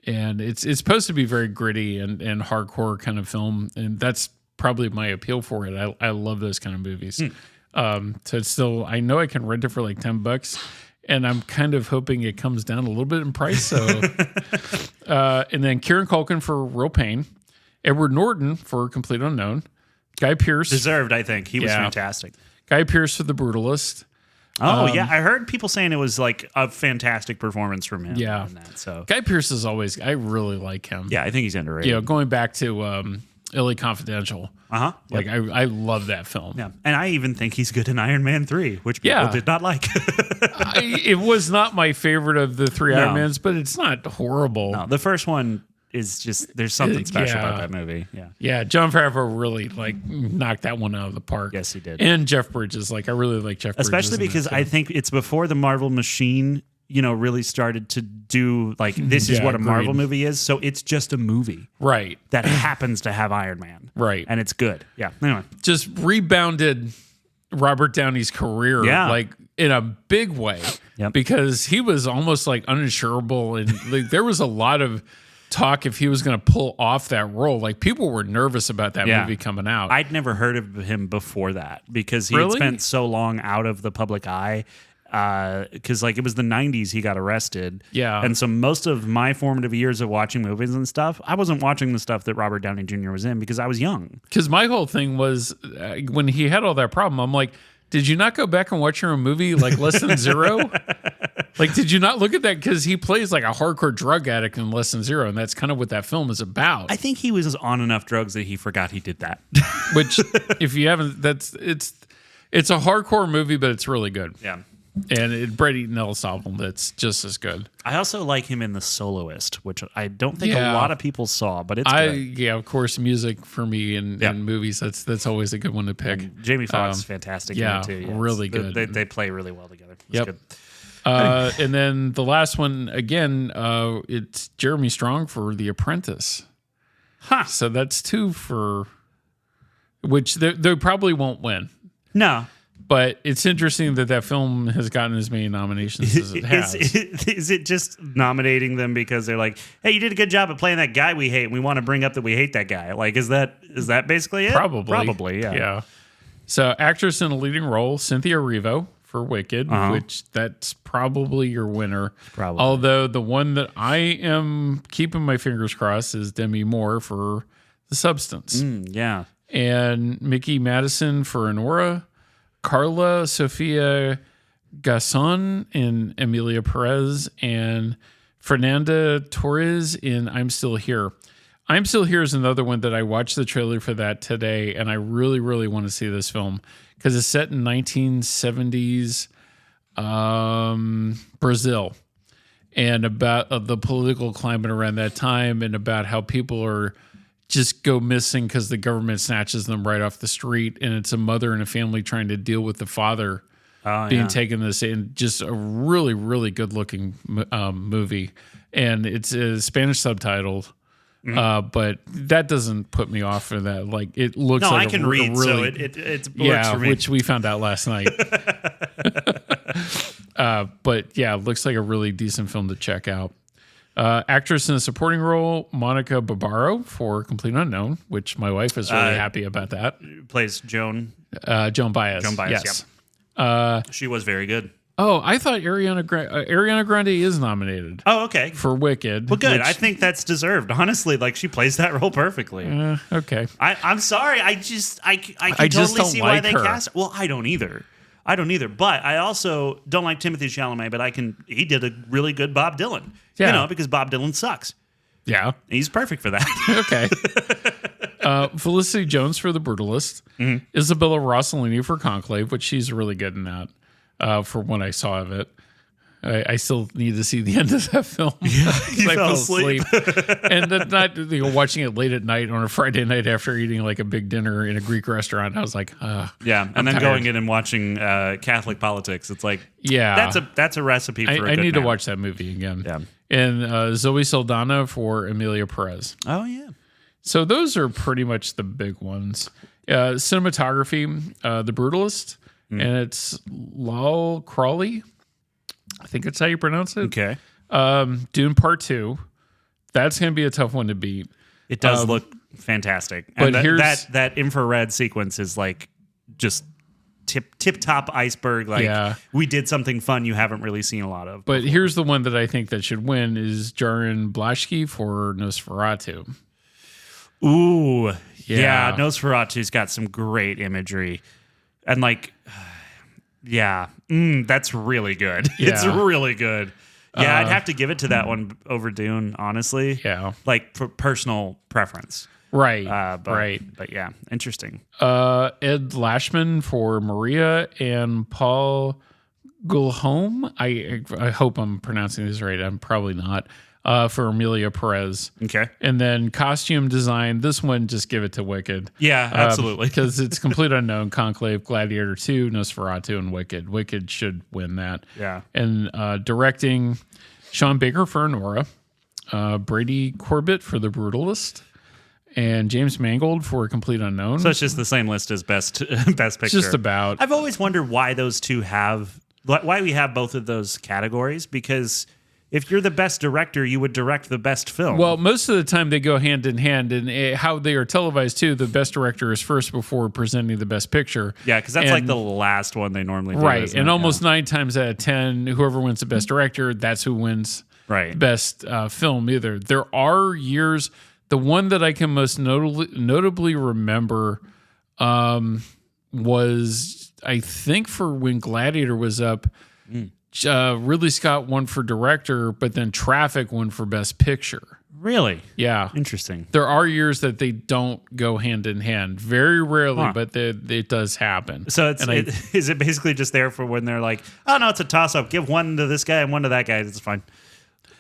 and it's supposed to be very gritty and hardcore kind of film, and that's probably my appeal for it. I love those kind of movies. So it's still, I know I can rent it for like $10. And I'm kind of hoping it comes down a little bit in price. So, and then Kieran Culkin for Real Pain, Edward Norton for Complete Unknown, Guy Pearce
deserved. I think he was fantastic.
Guy Pearce for The Brutalist.
Oh I heard people saying it was like a fantastic performance from him.
Yeah,
in that, so
Guy Pearce is always. I really like him.
Yeah, I think he's underrated.
Going back to LA Confidential. Like I love that film.
Yeah, and I even think he's good in Iron Man 3, which people did not like.
It was not my favorite of the 3 Iron Mans, but it's not horrible.
No, the first one is just, there's something special about that movie.
Yeah, Jon Favreau really like knocked that one out of the park.
Yes, he did.
And Jeff Bridges, like I really like Jeff Bridges.
Especially because I think it's before the Marvel machine, really started to do like, this is what a Marvel movie is. So it's just a movie.
Right.
That happens to have Iron Man.
Right.
And it's good. Yeah. Anyway.
Just rebounded Robert Downey's career like in a big way. Because he was almost like uninsurable, and like there was a lot of talk if he was going to pull off that role. Like people were nervous about that movie coming out.
I'd never heard of him before that because he had spent so long out of the public eye. Because like it was the 90s he got arrested. And so most of my formative years of watching movies and stuff, I wasn't watching the stuff that Robert Downey Jr. was in because I was young.
Because my whole thing was when he had all that problem, I'm like, did you not go back and watch your own movie like Less Than Zero? Like, did you not look at that? Because he plays like a hardcore drug addict in Less Than Zero, and that's kind of what that film is about.
I think he was on enough drugs that he forgot he did that.
Which, if you haven't, it's a hardcore movie, but it's really good.
Yeah.
And Bret Eaton Ellis album that's just as good.
I also like him in The Soloist, which I don't think a lot of people saw, but it's good.
Yeah, of course, music for me and movies, that's always a good one to pick.
And Jamie Foxx is fantastic in it too. Yeah,
really good.
They play really well together.
It's good. And then the last one, again, it's Jeremy Strong for The Apprentice. So that's 2 for... Which they probably won't win.
No.
But it's interesting that film has gotten as many nominations as it has.
Is it just nominating them because they're like, hey, you did a good job at playing that guy we hate, and we want to bring up that we hate that guy? Like, is that basically it?
Probably,
yeah.
Yeah. So, actress in a leading role, Cynthia Erivo for Wicked, which that's probably your winner.
Probably.
Although the one that I am keeping my fingers crossed is Demi Moore for The Substance.
Yeah.
And Mickey Madison for Honora. Carla Sofia Gasson in Emilia Perez, and Fernanda Torres in I'm Still Here. I'm Still Here is another one that I watched the trailer for that today, and I really, really want to see this film because it's set in 1970s Brazil, and about the political climate around that time, and about how people are just go missing because the government snatches them right off the street, and it's a mother and a family trying to deal with the father being taken to the and just a really, really good looking movie, and it's Spanish subtitled, but that doesn't put me off for that. Like it looks
no,
like
I can read, really, so it works for me.
Which we found out last night. But yeah, it looks like a really decent film to check out. Actress in a supporting role, Monica Barbaro for Complete Unknown, which my wife is really happy about that.
Plays Joan.
Joan Baez.
Joan Baez,
yes.
Yep. She was very good.
Oh, I thought Ariana Grande is nominated.
Oh, okay.
For Wicked.
Well, good. I think that's deserved. Honestly, like she plays that role perfectly.
Okay.
I'm sorry. I can totally see why they cast. Well, I don't either. But I also don't like Timothée Chalamet. But he did a really good Bob Dylan.
Yeah.
Because Bob Dylan sucks.
Yeah.
He's perfect for that.
Okay. Felicity Jones for The Brutalist. Isabella Rossellini for Conclave, which she's really good in that. For what I saw of it. I still need to see the end of that film.
Yeah, you
I
fell asleep.
And then not watching it late at night on a Friday night after eating like a big dinner in a Greek restaurant. I was like,
yeah. And then going in and watching Catholic politics. It's like, that's a recipe for a good
I need
nap.
to watch that movie again.
Yeah.
And Zoe Saldana for Emilia Perez.
Oh, yeah.
So those are pretty much the big ones. Cinematography, The Brutalist, and it's Lal Crawley. I think that's how you pronounce it.
Okay.
Dune Part 2. That's going to be a tough one to beat.
It does look fantastic. And that infrared sequence is like just tip top iceberg. Like we did something fun you haven't really seen a lot of.
But here's the one that I think that should win is Jarin Blaschke for Nosferatu.
Ooh. Yeah. Nosferatu's got some great imagery. And like... Yeah, that's really good.
Yeah.
It's really good. Yeah, I'd have to give it to that one over Dune, honestly.
Yeah.
Like for personal preference.
Right,
But yeah, interesting.
Ed Lashman for Maria and Paul Gulholm. I hope I'm pronouncing this right. I'm probably not. For Emilia Perez.
Okay.
And then costume design, this one, just give it to Wicked.
Yeah, absolutely.
Because it's Complete Unknown, Conclave, Gladiator 2, Nosferatu, and Wicked. Wicked should win that.
Yeah.
And directing, Sean Baker for Honora, Brady Corbett for The Brutalist, and James Mangold for Complete Unknown.
So it's just the same list as Best Picture.
Just about.
I've always wondered why why we have both of those categories, because... If you're the best director, you would direct the best film.
Well, most of the time they go hand in hand, and how they are televised too. The best director is first before presenting the best picture.
Yeah, because that's like the last one they normally do.
Right, and almost 9 times out of 10, whoever wins the best director, that's who wins best film. Either there are years. The one that I can most notably remember was, I think, for when Gladiator was up. Ridley Scott won for director, but then Traffic won for best picture.
Really?
Yeah.
Interesting.
There are years that they don't go hand in hand. Very rarely, but it does happen.
So is it basically just there for when they're like, oh, no, it's a toss-up. Give one to this guy and one to that guy. It's fine.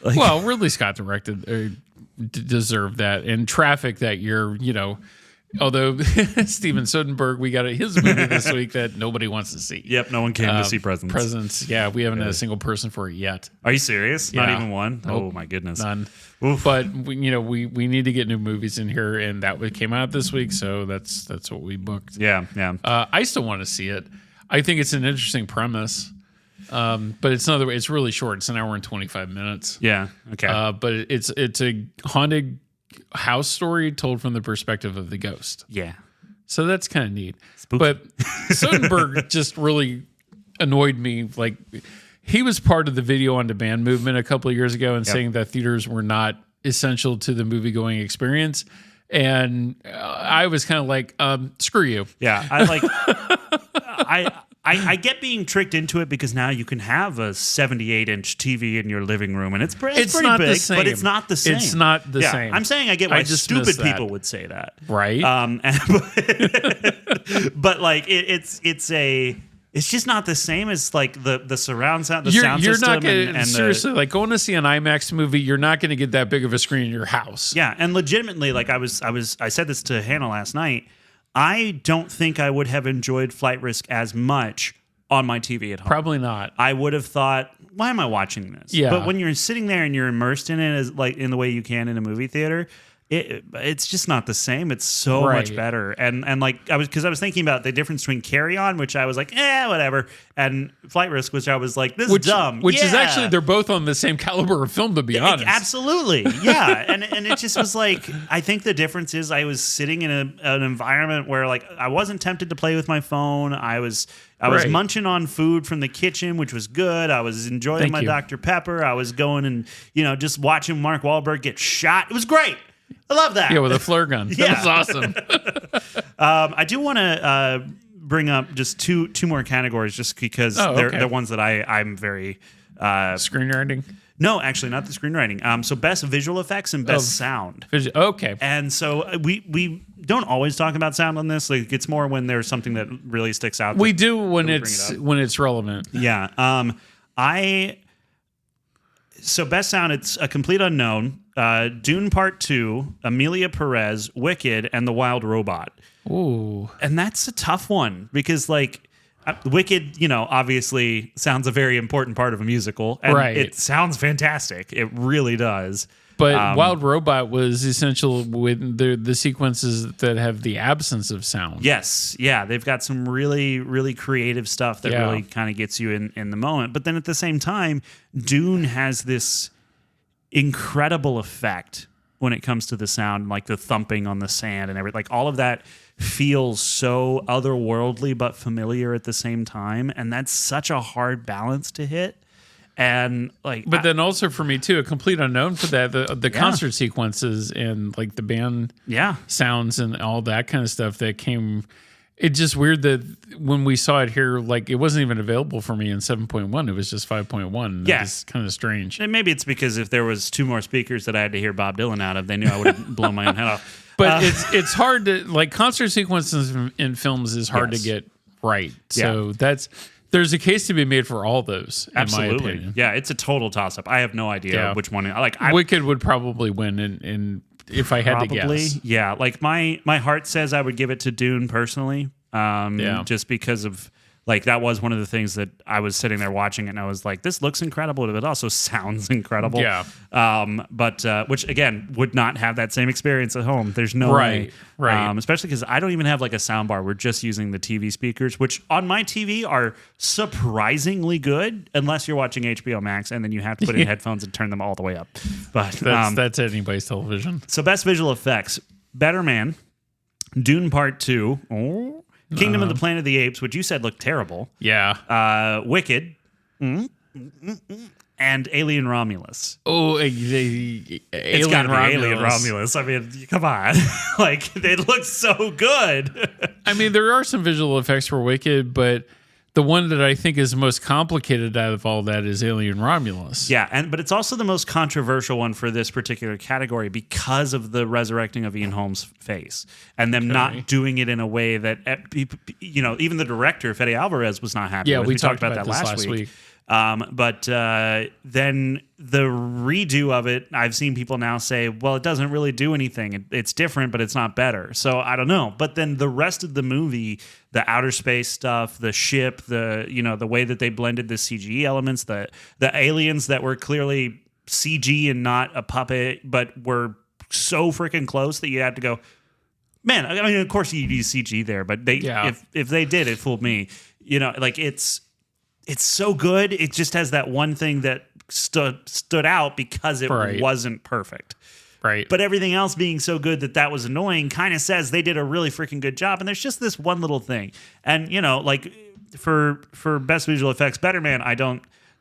Like,
well, Ridley Scott directed, deserved that. And Traffic that year, although Steven Soderbergh, we got his movie this week that nobody wants to see.
Yep, no one came to see Presence.
Presence, yeah, we haven't had a single person for it yet.
Are you serious?
Yeah.
Not even one?
Nope.
Oh my goodness,
none.
Oof.
But we need to get new movies in here, and that came out this week, so that's what we booked.
Yeah.
I still want to see it. I think it's an interesting premise. But it's really short. It's an hour and 25 minutes.
Yeah. Okay.
But it's a haunted house story told from the perspective of the ghost.
Yeah.
So that's kind of neat.
Spooky.
But Soderbergh just really annoyed me. Like, he was part of the video on demand movement a couple of years ago and saying that theaters were not essential to the movie going experience. And I was kind of like, screw you.
Yeah. I get being tricked into it because now you can have a 78-inch TV in your living room, and it's pretty
not
big,
the same.
but it's not the same.
It's not the same.
I'm saying I get why stupid people would say that.
Right.
But like it's just not the same as like the surround sound, sound
you're
system.
Not gonna, seriously, like going to see an IMAX movie, you're not going to get that big of a screen in your house.
Yeah, and legitimately, like I said this to Hannah last night. I don't think I would have enjoyed Flight Risk as much on my TV at home.
Probably not.
I would have thought, why am I watching this?
Yeah.
But when you're sitting there and you're immersed in it, as like in the way you can in a movie theater, it's just not the same. It's so much better. And like I was thinking about the difference between Carry On, which I was like, whatever, and Flight Risk, which I was like, this is dumb.
Which is actually, they're both on the same caliber of film, to be honest.
Absolutely. Yeah. and it just was like, I think the difference is I was sitting in an environment where like I wasn't tempted to play with my phone. I was munching on food from the kitchen, which was good. I was enjoying my Dr. Pepper. I was going and, just watching Mark Wahlberg get shot. It was great. I love that.
Yeah, with a flare gun. That was awesome.
I do want to bring up just two more categories, just because they're ones that I'm very
screenwriting.
No, actually, not the screenwriting. So best visual effects and best sound.
Okay.
And so we don't always talk about sound on this. Like it's more when there's something that really sticks out.
We do when it's relevant.
Yeah. So best sound, it's A Complete Unknown, Dune Part 2, Amelia Perez, Wicked, and The Wild Robot.
Ooh.
And that's a tough one because like Wicked, obviously sounds a very important part of a musical. And it sounds fantastic. It really does.
But Wild Robot was essential with the sequences that have the absence of sound.
Yes. Yeah. They've got some really, really creative stuff that really kind of gets you in the moment. But then at the same time, Dune has this incredible effect when it comes to the sound, like the thumping on the sand and everything. Like all of that feels so otherworldly but familiar at the same time. And that's such a hard balance to hit. And like,
but then also for me too, A Complete Unknown for that, the concert sequences and like the band sounds and all that kind of stuff that came. It's just weird that when we saw it here, like it wasn't even available for me in 7.1. It was just 5.1.
Yeah.
It's kind of strange.
And maybe it's because if there was two more speakers that I had to hear Bob Dylan out of, they knew I would have blown my own head off.
But it's hard to, like, concert sequences in films is hard to get right. So there's a case to be made for all those, in my opinion.
Yeah, it's a total toss-up. I have no idea which one.
Wicked would probably win in if I had to guess.
Yeah, like my heart says I would give it to Dune personally, just because of like that was one of the things that I was sitting there watching it and I was like, this looks incredible, but it also sounds incredible.
Yeah.
But which again would not have that same experience at home. There's no way.
Right.
Especially because I don't even have like a sound bar. We're just using the TV speakers, which on my TV are surprisingly good, unless you're watching HBO Max and then you have to put in headphones and turn them all the way up. But
that's anybody's television.
So best visual effects: Better Man, Dune Part 2. Kingdom of the Planet of the Apes, which you said looked terrible.
Yeah.
Wicked. And Alien Romulus.
Oh,
It's got to be Alien Romulus. I mean, come on. Like, they look so good.
I mean, there are some visual effects for Wicked, but the one that I think is most complicated out of all that is Alien Romulus.
Yeah, but it's also the most controversial one for this particular category because of the resurrecting of Ian Holmes' face and them not doing it in a way that, even the director, Fede Alvarez, was not happy with.
Yeah, we talked about that last week.
But then the redo of it, I've seen people now say, well, it doesn't really do anything. It's different, but it's not better. So I don't know. But then the rest of the movie, the outer space stuff, the ship, the way that they blended the CG elements, the aliens that were clearly CG and not a puppet, but were so freaking close that you had to go, man, I mean, of course you use CG there, but if they did, it fooled me. like it's so good. It just has that one thing that stood out because it wasn't perfect.
Right.
But everything else being so good that was annoying kind of says they did a really freaking good job. And there's just this one little thing. And, like for best visual effects, Better Man,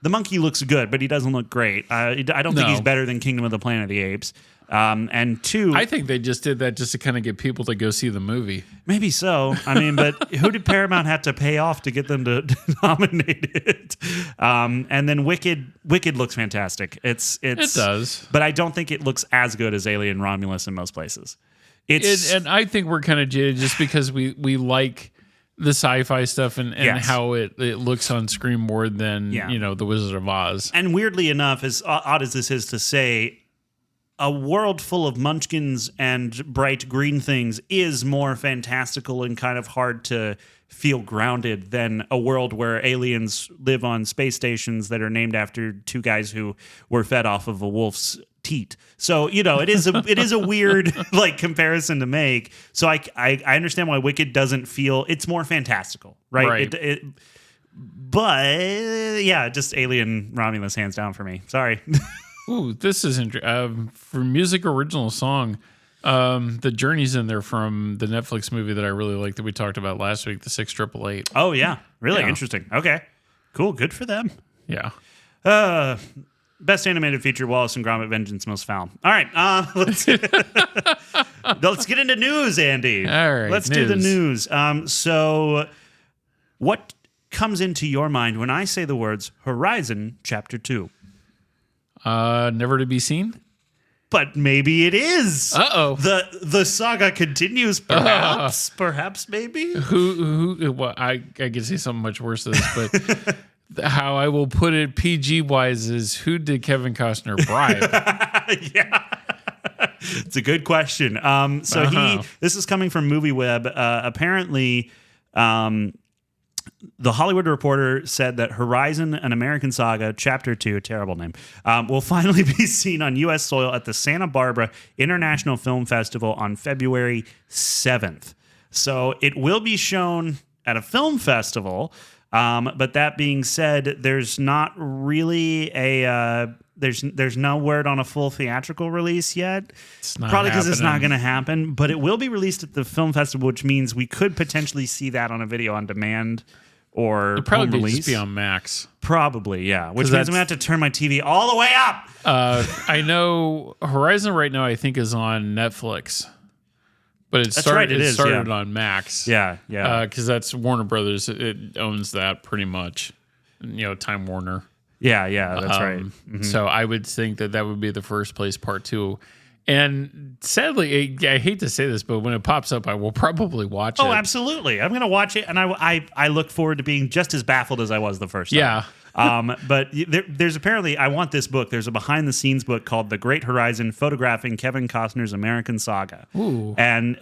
the monkey looks good, but he doesn't look great. I don't think he's better than Kingdom of the Planet of the Apes. And two,
I think they just did that just to kind of get people to go see the movie.
Maybe so. I mean, but who did Paramount have to pay off to get them to nominate it? And then Wicked looks fantastic. It
does,
but I don't think it looks as good as Alien Romulus in most places.
And I think we're kind of jaded just because we like the sci-fi stuff and how it looks on screen more than the Wizard of Oz.
And weirdly enough, as odd as this is to say, a world full of munchkins and bright green things is more fantastical and kind of hard to feel grounded than a world where aliens live on space stations that are named after two guys who were fed off of a wolf's teat. So, it is a weird like comparison to make. So I understand why Wicked doesn't feel, it's more fantastical, right? But yeah, just Alien Romulus hands down for me. Sorry.
Ooh, this is interesting. For music original song, the Journey's in there from the Netflix movie that I really liked that we talked about last week, the 6888.
Oh, yeah. Really interesting. Okay. Cool. Good for them.
Yeah.
Best animated feature, Wallace and Gromit: Vengeance Most Foul. All right. Let's get into news, Andy.
All right.
Let's do the news. So what comes into your mind when I say the words Horizon Chapter 2?
Never to be seen?
But maybe it is.
Uh-oh.
The saga continues, perhaps. Perhaps, maybe.
Well, I could say something much worse than this, but how I will put it PG-wise is, who did Kevin Costner bribe?
Yeah. It's a good question. This is coming from MovieWeb. Apparently, The Hollywood Reporter said that Horizon, an American Saga, Chapter 2, terrible name, will finally be seen on U.S. soil at the Santa Barbara International Film Festival on February 7th. So it will be shown at a film festival, but that being said, there's not really there's no word on a full theatrical release yet. Probably because it's not going to happen, but it will be released at the film festival, which means we could potentially see that on a video on demand or
it'd probably
release.
Just be on Max.
Probably, yeah. Which means I'm going to have to turn my TV all the way up.
I know Horizon right now, I think, is on Netflix. But it started on Max.
Yeah.
Because that's Warner Brothers. It owns that pretty much. Time Warner.
Yeah, that's right. Mm-hmm.
So I would think that would be the first place, part 2. And sadly, I hate to say this, but when it pops up, I will probably watch it.
Oh, absolutely. I'm going to watch it, and I look forward to being just as baffled as I was the first time.
Yeah.
But there's apparently, I want this book. There's a behind-the-scenes book called The Great Horizon, Photographing Kevin Costner's American Saga.
Ooh.
And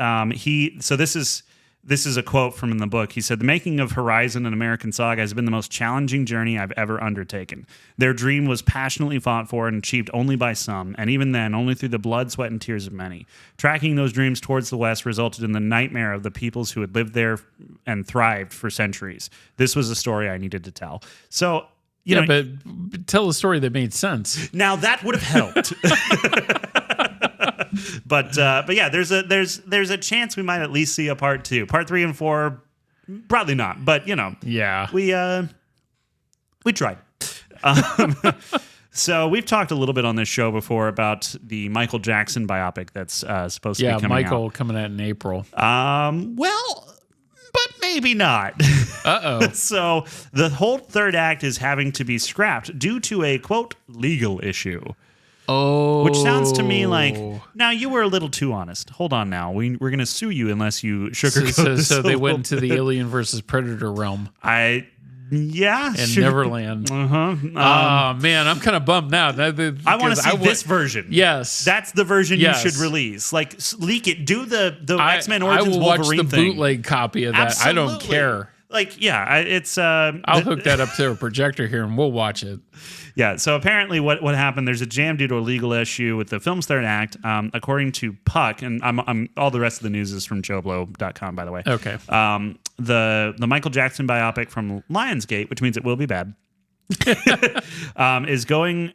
this is a quote from in the book. He said, "The making of Horizon, an American Saga, has been the most challenging journey I've ever undertaken. Their dream was passionately fought for and achieved only by some, and even then, only through the blood, sweat, and tears of many. Tracking those dreams towards the West resulted in the nightmare of the peoples who had lived there and thrived for centuries. This was a story I needed to tell." So,
but tell a story that made sense.
Now that would have helped. But yeah, there's a chance we might at least see a part 2. Part 3 and 4, probably not. But
yeah,
we tried. So we've talked a little bit on this show before about the Michael Jackson biopic that's supposed to be coming out.
Yeah, Michael coming out in April.
Well, but maybe not.
Uh-oh.
So the whole third act is having to be scrapped due to a, quote, legal issue.
Oh.
Which sounds to me like, now you were a little too honest. Hold on now. We're going to sue you unless you sugarcoat this.
So they went into the Alien versus Predator realm.
Yeah.
And Neverland.
Uh-huh.
Man, I'm kind of bummed now.
I want to see this version.
Yes.
That's the version you should release. Like, leak it. Do the X-Men Origins
Wolverine thing. I will watch the bootleg copy of that.
Absolutely.
I don't care.
it's.
I'll hook that up to a projector here and we'll watch it.
Yeah, so apparently what happened, there's a jam due to a legal issue with the film's third act, according to Puck, and I'm all the rest of the news is from JoBlo.com, by the way.
Okay.
The Michael Jackson biopic from Lionsgate, which means it will be bad, is going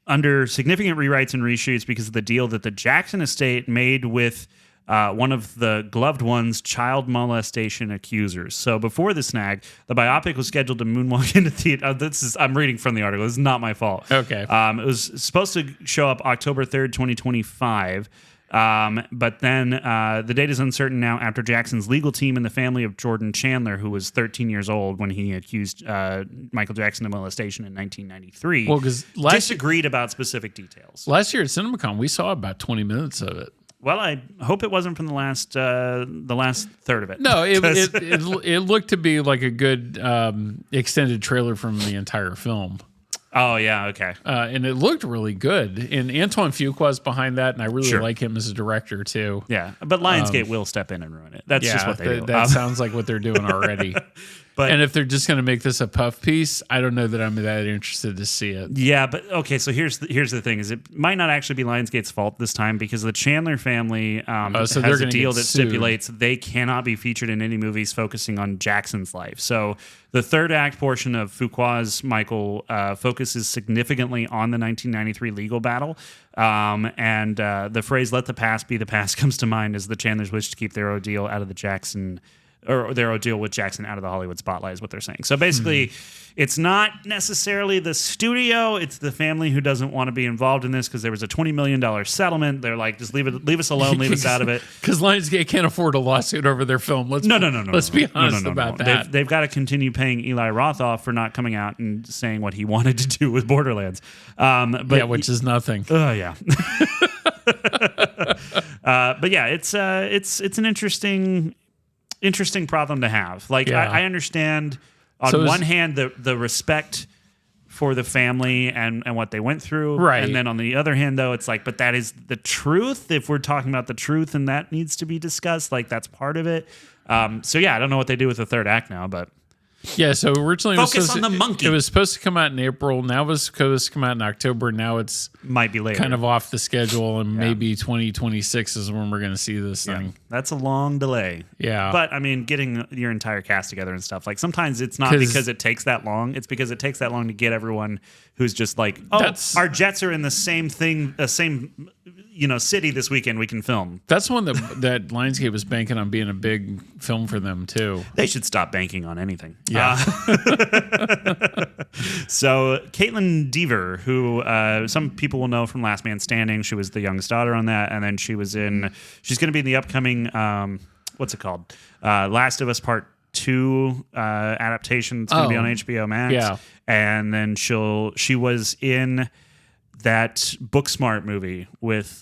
under significant rewrites and reshoots because of the deal that the Jackson estate made with one of the gloved one's child molestation accusers. So before the snag, the biopic was scheduled to moonwalk into theater. I'm reading from the article. This is not my fault.
Okay.
It was supposed to show up October 3rd, 2025. But then the date is uncertain now after Jackson's legal team and the family of Jordan Chandler, who was 13 years old when he accused Michael Jackson of molestation in 1993, disagreed about specific details.
Last year at CinemaCon, we saw about 20 minutes of it.
Well, I hope it wasn't from the last third of it.
No, it looked to be like a good extended trailer from the entire film.
Oh, yeah, okay.
And it looked really good. And Antoine Fuqua's behind that, and I really like him as a director, too.
Yeah, but Lionsgate will step in and ruin it. That's just what they do.
That sounds like what they're doing already. And if they're just going to make this a puff piece, I don't know that I'm that interested to see it.
Yeah, but okay, so here's the thing, is it might not actually be Lionsgate's fault this time because the Chandler family has a deal that stipulates they cannot be featured in any movies focusing on Jackson's life. So the third act portion of Fuqua's Michael focuses significantly on the 1993 legal battle. And the phrase "let the past be the past" comes to mind as the Chandlers wish to keep their ordeal out of the Jackson, or their ordeal with Jackson out of the Hollywood spotlight, is what they're saying. So basically, it's not necessarily the studio; it's the family who doesn't want to be involved in this because there was a $20 million settlement. They're like, just leave us alone, leave us out of it.
Because Lionsgate can't afford a lawsuit over their film. Let's be honest about that.
They've got to continue paying Eli Roth off for not coming out and saying what he wanted to do with Borderlands.
Which is nothing.
Oh yeah. But yeah, it's an interesting problem to have. I understand on one hand the respect for the family and what they went through,
right?
And then on the other hand, though, it's like, but that is the truth. If we're talking about the truth, and that needs to be discussed, like that's part of it. So yeah, I don't know what they do with the third act now, but.
Yeah, so originally
focus on the monkey.
It was supposed to come out in April. Now it was supposed to come out in October. Now it's
might be later,
kind of off the schedule, and maybe 2026 is when we're going to see this thing.
That's a long delay.
Yeah,
but I mean, getting your entire cast together and stuff, like sometimes it's not because it takes that long. It's because it takes that long to get everyone who's just like, our jets are in the same thing, the same city this weekend. We can film.
That's one that Lionsgate was banking on being a big film for them too.
They should stop banking on anything.
Yeah.
So Caitlin Dever, who some people will know from Last Man Standing, she was the youngest daughter on that, and then she's going to be in the upcoming what's it called? Last of Us Part 2 adaptation. It's going to be on HBO Max.
Yeah.
And then she was in that Booksmart movie with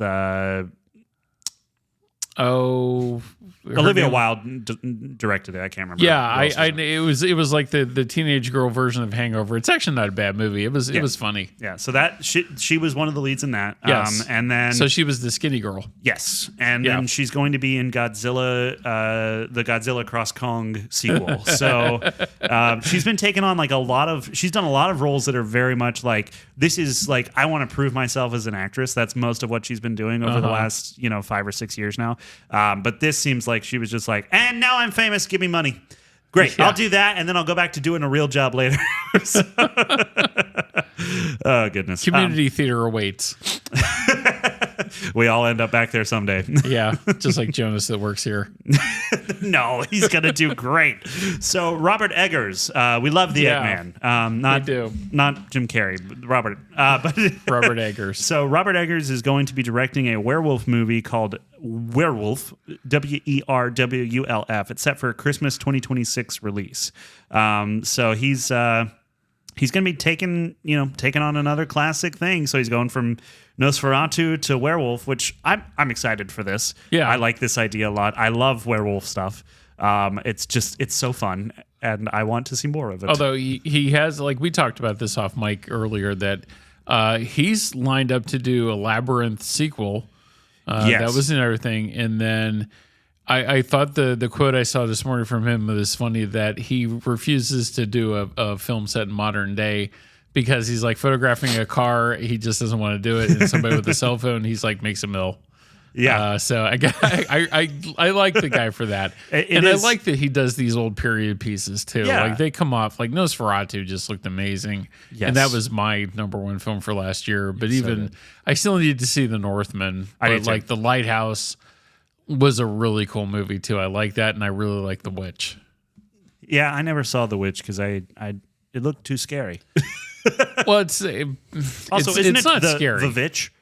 Olivia Wilde directed it. I can't remember.
Yeah, it was like the teenage girl version of Hangover. It's actually not a bad movie. It was funny.
Yeah, so that she was one of the leads in that.
Yes.
And then
so she was the skinny girl.
Yes, and then she's going to be in Godzilla, the Godzilla Cross Kong sequel. So she's been taking on she's done a lot of roles that are very much like, this is like, I want to prove myself as an actress. That's most of what she's been doing over the last 5 or 6 years now. But this seems like she was just like, and now I'm famous, give me money. Great, I'll do that, and then I'll go back to doing a real job later. Oh, goodness.
Community theater awaits.
We all end up back there someday.
Yeah, just like Jonas that works here.
No, he's going to do great. So Robert Eggers, we love the Eggman.
We do.
Not Jim Carrey, but Robert.
Robert Eggers.
So Robert Eggers is going to be directing a werewolf movie called Werewolf, WERWULF. It's set for a Christmas 2026 release. So he's going to be taking on another classic thing. So he's going from Nosferatu to werewolf, which I'm excited for this.
Yeah,
I like this idea a lot. I love werewolf stuff. It's so fun, and I want to see more of it.
Although he has, like we talked about this off mic earlier, that he's lined up to do a Labyrinth sequel.
Yes.
That was another thing, and then I thought the quote I saw this morning from him was funny, that he refuses to do a film set in modern day because he's like photographing a car. He just doesn't want to do it. And somebody with a cell phone, he's like, makes a mill.
Yeah.
So I like the guy for that. I like that he does these old period pieces too.
Yeah.
Like they come off, like Nosferatu just looked amazing.
Yes.
And that was my number one film for last year. But I still need to see The Northman. But like The Lighthouse was a really cool movie too. I like that, and I really like The Witch.
Yeah, I never saw The Witch because it looked too scary.
Well,
Isn't
it's not scary.
The Witch?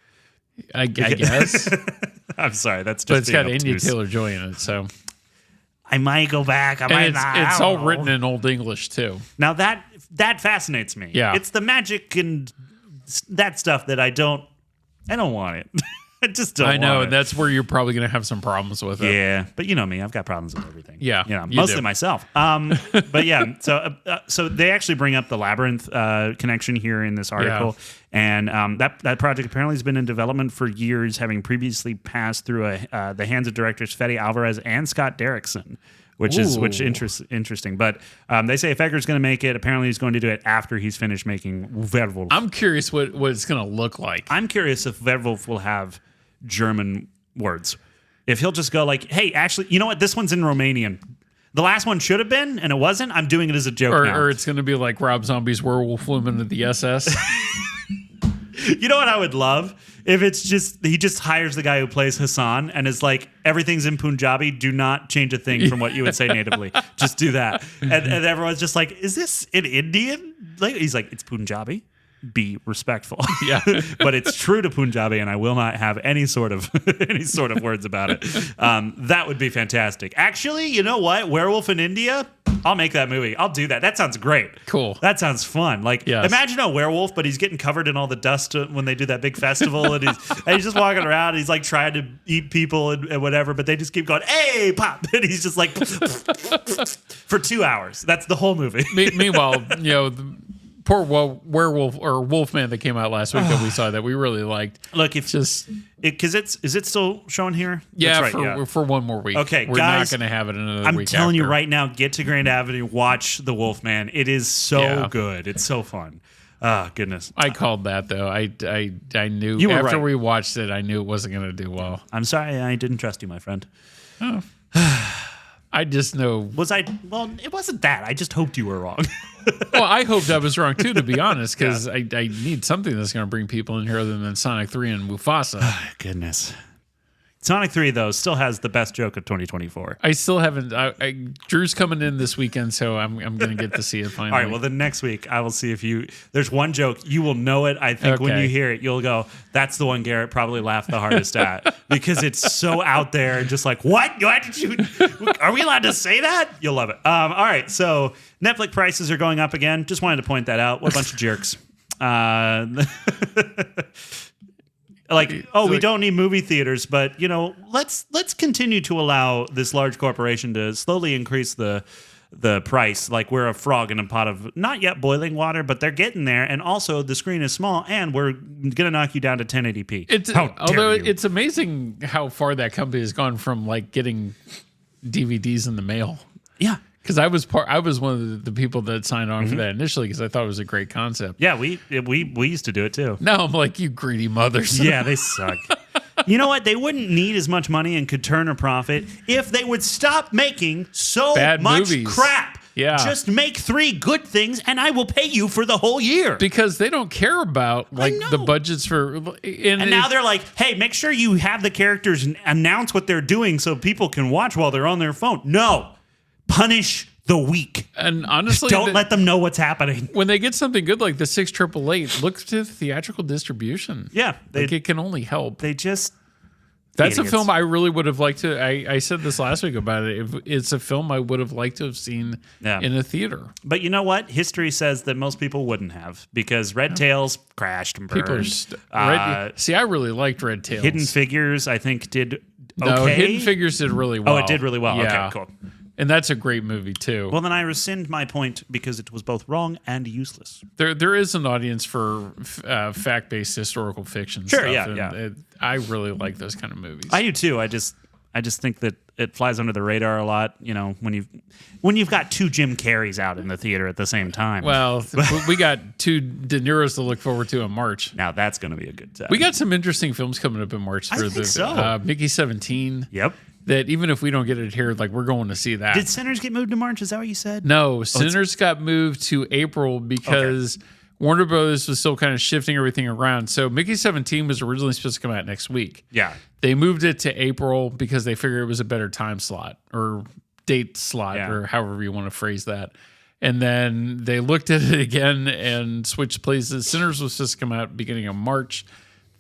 I guess.
I'm sorry, that's just.
But it's got
obtuse.
Anya Taylor-Joy in it, so
I might go back. I might not.
It's all written in Old English too.
Now that fascinates me.
Yeah,
it's the magic and that stuff that I don't want it. I just don't.
I know,
want
and that's where you're probably going to have some problems with it.
Yeah, but you know me, I've got problems with everything.
Yeah,
mostly myself. But yeah, so they actually bring up the Labyrinth connection here in this article, and that project apparently has been in development for years, having previously passed through the hands of directors Fede Alvarez and Scott Derrickson. Which interesting. But they say if Eggers going to make it, apparently he's going to do it after he's finished making Werewolf.
I'm curious what it's going to look like.
I'm curious if Werewolf will have German words. If he'll just go like, hey, actually, you know what? This one's in Romanian. The last one should have been, and it wasn't. I'm doing it as a joke now.
Or it's going to be like Rob Zombie's Werewolf Women of the SS.
You know what I would love? If it's just, he just hires the guy who plays Hassan and is like, everything's in Punjabi, do not change a thing from what you would say natively. Just do that. And everyone's just like, is this in Indian? Like, he's like, it's Punjabi. Be respectful.
Yeah.
But it's true to Punjabi, and I will not have any sort of words about it. That would be fantastic. Actually, you know what? Werewolf in India? I'll make that movie. I'll do that. That sounds great.
Cool.
That sounds fun. Like, imagine a werewolf, but he's getting covered in all the dust when they do that big festival, and he's just walking around, and he's like trying to eat people and whatever, but they just keep going, hey, pop, and he's just like for 2 hours. That's the whole movie.
Meanwhile, the poor werewolf or Wolfman that came out last week that we saw that we really liked.
Look, is it still showing here?
Yeah,
That's right,
for one more week.
Okay,
we're
guys,
not going to have it another week.
I'm telling
after.
you right now, get to Grand Avenue, watch The Wolfman. It is so good. It's so fun. Oh, goodness.
I called that though. I knew
you were
after
right.
we watched it, I knew it wasn't going to do well.
I'm sorry, I didn't trust you, my friend.
Oh. I just know.
Well, it wasn't that. I just hoped you were wrong.
Well, I hoped I was wrong too, to be honest, because I need something that's going to bring people in here other than Sonic 3 and Mufasa.
Goodness. Sonic 3, though, still has the best joke of 2024.
I still haven't. Drew's coming in this weekend, so I'm going to get to see it finally.
All right, well, then next week, I will see if there's one joke. You will know it. I think when you hear it, you'll go, that's the one Garrett probably laughed the hardest at, because it's so out there and just like, what? Why did you? Are we allowed to say that? You'll love it. All right, so Netflix prices are going up again. Just wanted to point that out. What a bunch of jerks. We don't need movie theaters, but let's continue to allow this large corporation to slowly increase the price. Like we're a frog in a pot of not yet boiling water, but they're getting there. And also the screen is small, and we're gonna knock you down to 1080p.
It's amazing how far that company has gone from like getting DVDs in the mail.
Yeah.
Because I was one of the people that signed on for that initially because I thought it was a great concept.
Yeah, we used to do it too.
Now I'm like, you greedy mothers.
Yeah, they suck. You know what? They wouldn't need as much money and could turn a profit if they would stop making so
bad
much
movies.
crap.
Yeah.
Just make 3 good things and I will pay you for the whole year.
Because they don't care about the budgets for... And
now they're like, hey, make sure you have the characters announce what they're doing so people can watch while they're on their phone. No. Punish the weak.
And honestly,
don't let them know what's happening.
When they get something good like the 688, look to theatrical distribution.
Yeah.
It can only help.
They just...
That's idiots. A film I really would have liked to... I said this last week about it. It's a film I would have liked to have seen in a theater.
But you know what? History says that most people wouldn't have because Red Tails crashed and burned.
See, I really liked Red Tails.
Hidden Figures, I think, did okay.
No, Hidden Figures did really well.
Oh, it did really well.
Yeah.
Okay, cool.
And that's a great movie, too.
Well, then I rescind my point because it was both wrong and useless.
There is an audience for fact-based historical fiction stuff.
Yeah.
I really like those kind of movies.
I do, too. I just think that it flies under the radar a lot. You know, when you've got 2 Jim Carreys out in the theater at the same time.
Well, we got 2 De Niro's to look forward to in March.
Now that's going to be a good time.
We got some interesting films coming up in March.
I think so.
Mickey 17.
Yep.
That even if we don't get it here, like we're going to see that.
Did Sinners get moved to March? Is that what you said?
No, Sinners got moved to April because Warner Brothers was still kind of shifting everything around. So Mickey 17 was originally supposed to come out next week.
Yeah.
They moved it to April because they figured it was a better time slot or date slot or however you want to phrase that. And then they looked at it again and switched places. Sinners was supposed to come out beginning of March.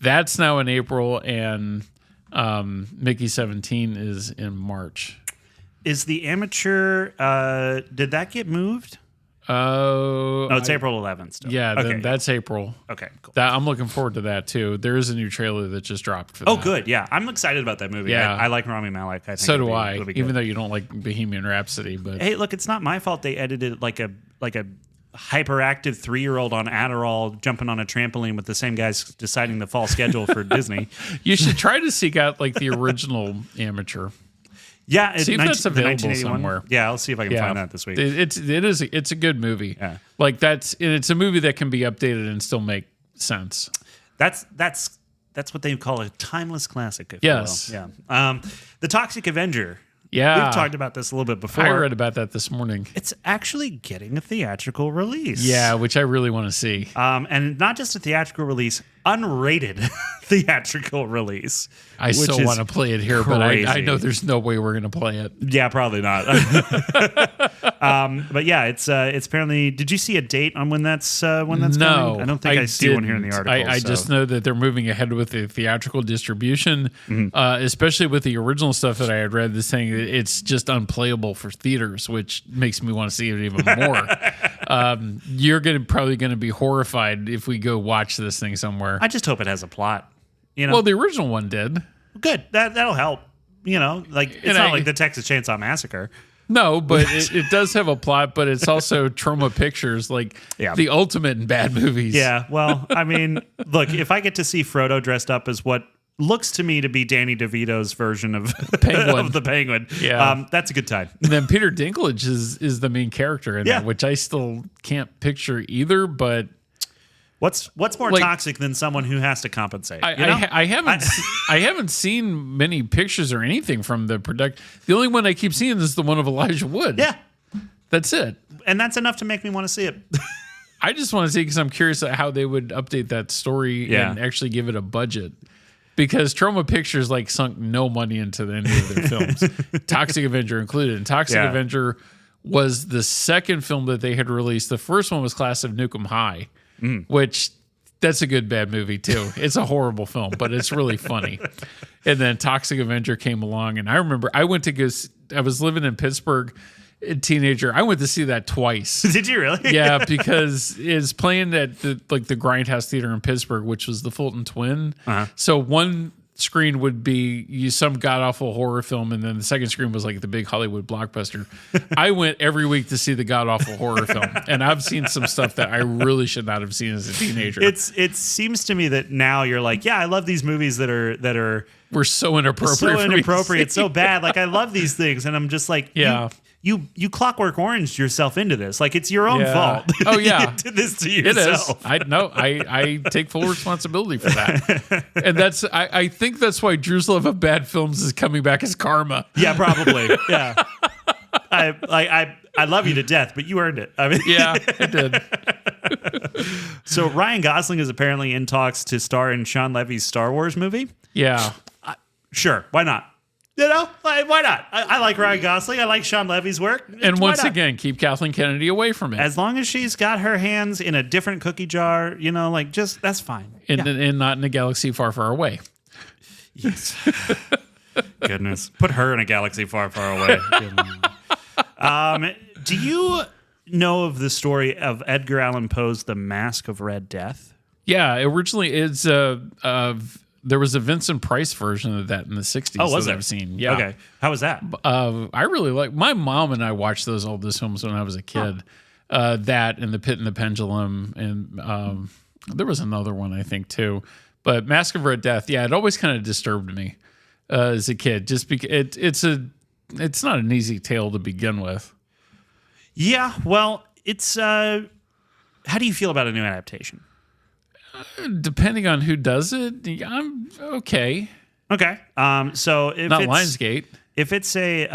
That's now in April, and Mickey 17 is in March.
Is the Amateur, did that get moved?
Oh,
it's April 11th still.
Yeah, then that's April.
Okay, cool.
I'm looking forward to that too. There is a new trailer that just dropped for that.
Oh, good. Yeah, I'm excited about that movie.
Yeah.
I like Rami Malek. I think
so do I,
it'll be
even though you don't like Bohemian Rhapsody. But
hey, look, it's not my fault they edited like a hyperactive 3-year-old on Adderall jumping on a trampoline with the same guys deciding the fall schedule for Disney.
You should try to seek out like the original Amateur.
Yeah,
see if that's available somewhere.
Yeah, I'll see if I can find that this week.
It's a good movie.
Yeah.
Like it's a movie that can be updated and still make sense.
That's what they call a timeless classic. If
yes.
You will. Yeah. The Toxic Avenger.
Yeah.
We've talked about this a little bit before.
I read about that this morning.
It's actually getting a theatrical release.
Yeah, which I really want to see.
And not just a theatrical release, unrated theatrical release.
I still want to play it here, but I know there's no way we're going to play it.
Yeah, probably not. But yeah, it's apparently. Did you see a date on when that's coming? I don't think I see one here in the article.
I just know that they're moving ahead with the theatrical distribution, especially with the original stuff that I had read. This saying it's just unplayable for theaters, which makes me want to see it even more. You're probably going to be horrified if we go watch this thing somewhere.
I just hope it has a plot. You know?
Well, the original one did.
Good. That'll help. You know, like it's not like the Texas Chainsaw Massacre.
No, but it does have a plot, but it's also Troma Pictures, like the ultimate in bad movies.
Yeah. Well, I mean, look, if I get to see Frodo dressed up as what looks to me to be Danny DeVito's version of the Penguin, that's a good time.
And then Peter Dinklage is the main character in that, which I still can't picture either, but
what's more toxic than someone who has to compensate?
I haven't seen many pictures or anything from the product. The only one I keep seeing is the one of Elijah Wood.
Yeah,
that's it,
and that's enough to make me want to see it.
I just want to see because I'm curious how they would update that story and actually give it a budget. Because Troma Pictures sunk no money into any of their films, Toxic Avenger included. And Toxic Avenger was the second film that they had released. The first one was Class of Nukem High, which that's a good bad movie too. It's a horrible film, but it's really funny. And then Toxic Avenger came along, and I remember I went to go. I was living in Pittsburgh. A teenager, I went to see that twice.
Did you really?
Yeah, because it's playing at the Grindhouse Theater in Pittsburgh, which was the Fulton Twin. So one screen would be some god awful horror film, and then the second screen was like the big Hollywood blockbuster. I went every week to see the god awful horror film, and I've seen some stuff that I really should not have seen as a teenager.
It seems to me that now you're like, yeah, I love these movies that are
we're so inappropriate,
so bad. Like I love these things, and I'm just like, You Clockwork Orange yourself into this. Like it's your own fault.
Oh yeah,
you did this to yourself.
It is. I take full responsibility for that. And I think that's why Drew's love of bad films is coming back as karma.
Yeah, probably. Yeah. I love you to death, but you earned it. I mean,
yeah, I did.
So Ryan Gosling is apparently in talks to star in Sean Levy's Star Wars movie.
Yeah.
Sure. Why not? You know, why not? I like Ryan Gosling. I like Sean Levy's work.
And once again, keep Kathleen Kennedy away from it.
As long as she's got her hands in a different cookie jar, you know, that's fine.
And not in a galaxy far, far away.
Yes. Goodness. Put her in a galaxy far, far away. Do you know of the story of Edgar Allan Poe's The Mask of Red Death?
Yeah, originally it's there was a Vincent Price version of that in the 60s.
Oh, was
that
there?
I've seen. Yeah.
Okay. How was that?
I really like. My mom and I watched all those films when I was a kid. That and The Pit and the Pendulum, and there was another one I think too. But Mask of Red Death, yeah, it always kind of disturbed me as a kid, just because it's not an easy tale to begin with.
Yeah, well, it's how do you feel about a new adaptation?
Depending on who does it, I'm okay.
Okay. So if
not
it's
Lionsgate.
If it's a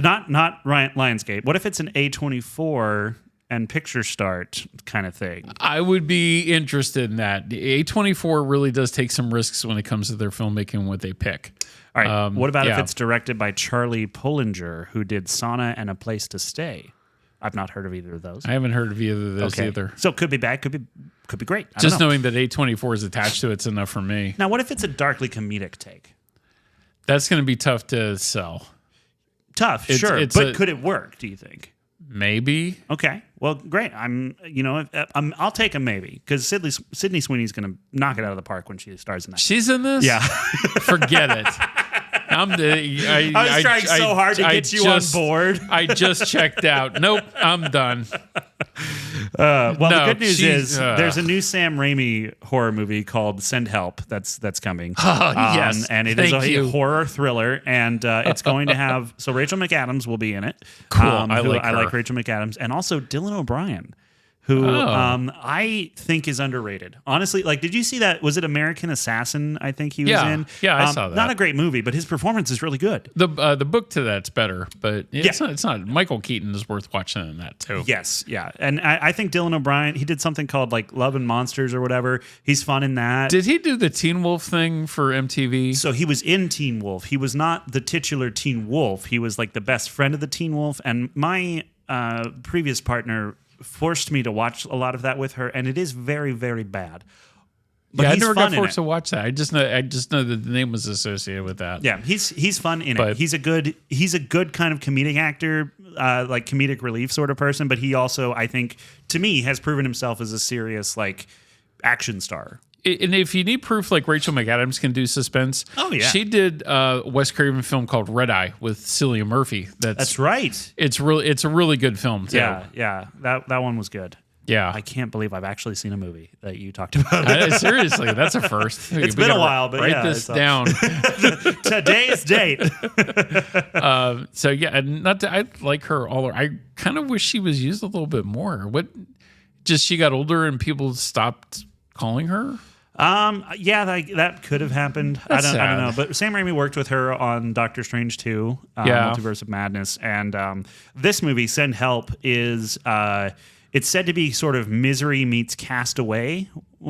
not Lionsgate, what if it's an A24 and Picture Start kind of thing?
I would be interested in that. The A24 really does take some risks when it comes to their filmmaking and what they pick.
All right. What about if it's directed by Charlie Pullinger, who did Sauna and A Place to Stay? I've not heard of either of those.
I haven't heard of either of those either.
So it could be bad, could be great.
Just knowing that A24 is attached to it's enough for me.
Now, what if it's a darkly comedic take?
That's going to be tough to sell.
Tough, sure. But could it work, do you think?
Maybe.
Okay. Well, great. I'll take a maybe, because Sydney Sweeney's going to knock it out of the park when she stars in that.
She's in this?
Yeah.
Forget it. I
was trying so hard to get you on board.
I just checked out. Nope, I'm done.
The good news is there's a new Sam Raimi horror movie called Send Help that's coming.
Yes,
and it is a horror thriller, and it's going to have Rachel McAdams will be in it.
Cool,
I like Rachel McAdams, and also Dylan O'Brien, who I think is underrated. Honestly, did you see that? Was it American Assassin? I think he was in.
Yeah, I saw that.
Not a great movie, but his performance is really good.
The book to that's better, but it's not. Michael Keaton is worth watching in that too.
Yes, yeah, and I think Dylan O'Brien, he did something called Love and Monsters or whatever. He's fun in that.
Did he do the Teen Wolf thing for MTV?
So he was in Teen Wolf. He was not the titular Teen Wolf. He was the best friend of the Teen Wolf, and my previous partner forced me to watch a lot of that with her, and it is very, very bad. But
I never got forced to watch that. I just know that the name was associated with that.
Yeah, he's fun in it. He's a good kind of comedic actor, comedic relief sort of person. But he also, I think, to me, has proven himself as a serious action star.
And if you need proof, Rachel McAdams can do suspense.
Oh yeah,
she did a Wes Craven film called Red Eye with Cillian Murphy. That's right. It's a really good film too.
Yeah. That one was good.
Yeah,
I can't believe I've actually seen a movie that you talked about.
Seriously, that's a first.
It's been a while, but
write this down.
Today's date.
So yeah, and I like her all. I kind of wish she was used a little bit more. She got older and people stopped calling her.
That could have happened. I don't know. But Sam Raimi worked with her on Doctor Strange 2, Multiverse of Madness, and this movie, Send Help, is it's said to be sort of Misery meets Castaway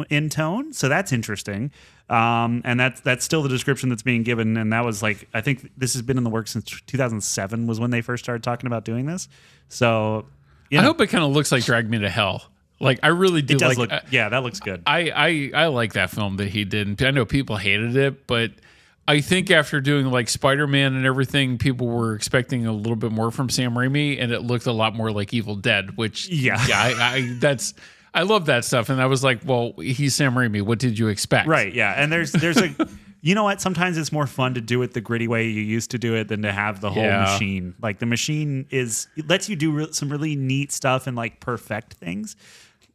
in tone, so that's interesting. And that's still the description that's being given, and that was I think this has been in the works since 2007 was when they first started talking about doing this. So
I hope it kind of looks like Drag Me to Hell. I really do.
It does look. Yeah, that looks good.
I like that film that he did. I know people hated it, but I think after doing Spider-Man and everything, people were expecting a little bit more from Sam Raimi, and it looked a lot more like Evil Dead. Which I love that stuff, and I was like, well, he's Sam Raimi. What did you expect?
Right. Yeah, and there's a. You know what? Sometimes it's more fun to do it the gritty way you used to do it than to have the whole machine. The machine it lets you do some really neat stuff and perfect things.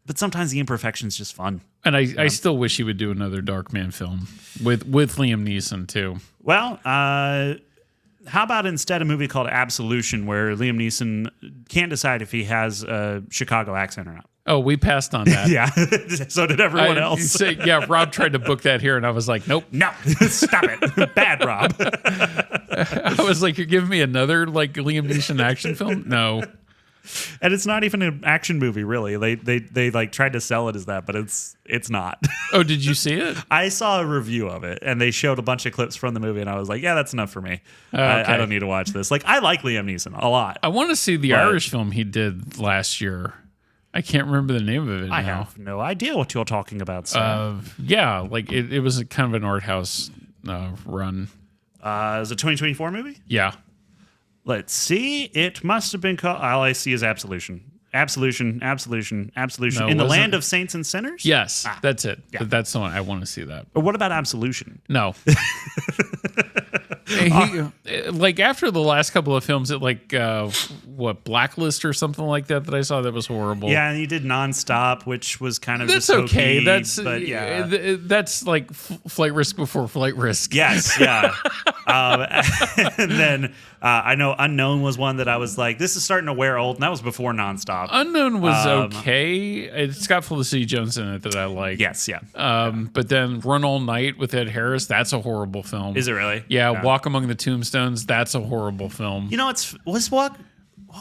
But sometimes the imperfection is just fun.
And I still wish he would do another Darkman film with Liam Neeson too.
Well, how about instead a movie called Absolution, where Liam Neeson can't decide if he has a Chicago accent or not?
Oh, we passed on that.
Yeah, so did everyone else.
Rob tried to book that here, and I was like, nope.
No, stop it. Bad, Rob.
I was like, you're giving me another Liam Neeson action film? No.
And it's not even an action movie, really. They tried to sell it as that, but it's not.
Oh, did you see it?
I saw a review of it, and they showed a bunch of clips from the movie, and I was like, yeah, that's enough for me.
Okay.
I don't need to watch this. I like Liam Neeson a lot.
I want to see the Irish film he did last year. I can't remember the name of it now.
I have no idea what you're talking about, sir.
It was a kind of an art house run.
Is it a 2024 movie?
Yeah.
Let's see. It must have been called. All I see is Absolution. Absolution. No, in the land of saints and sinners?
Yes, that's it. Yeah. That's the one. I want to see that.
Or what about Absolution?
No. After the last couple of films, Blacklist or something like that I saw that was horrible.
Yeah, and he did Nonstop, which was kind of
that's
just
okay.
Hokey,
That's flight risk before flight risk.
Yes, yeah. And then I know Unknown was one that I was like, this is starting to wear old, and that was before Nonstop.
Unknown was okay. It's got Felicity Jones in it that I like.
Yes, yeah.
But then Run All Night with Ed Harris, that's a horrible film.
Is it really?
Yeah, Walk Among the Tombstones, that's a horrible film.
You know, was Walk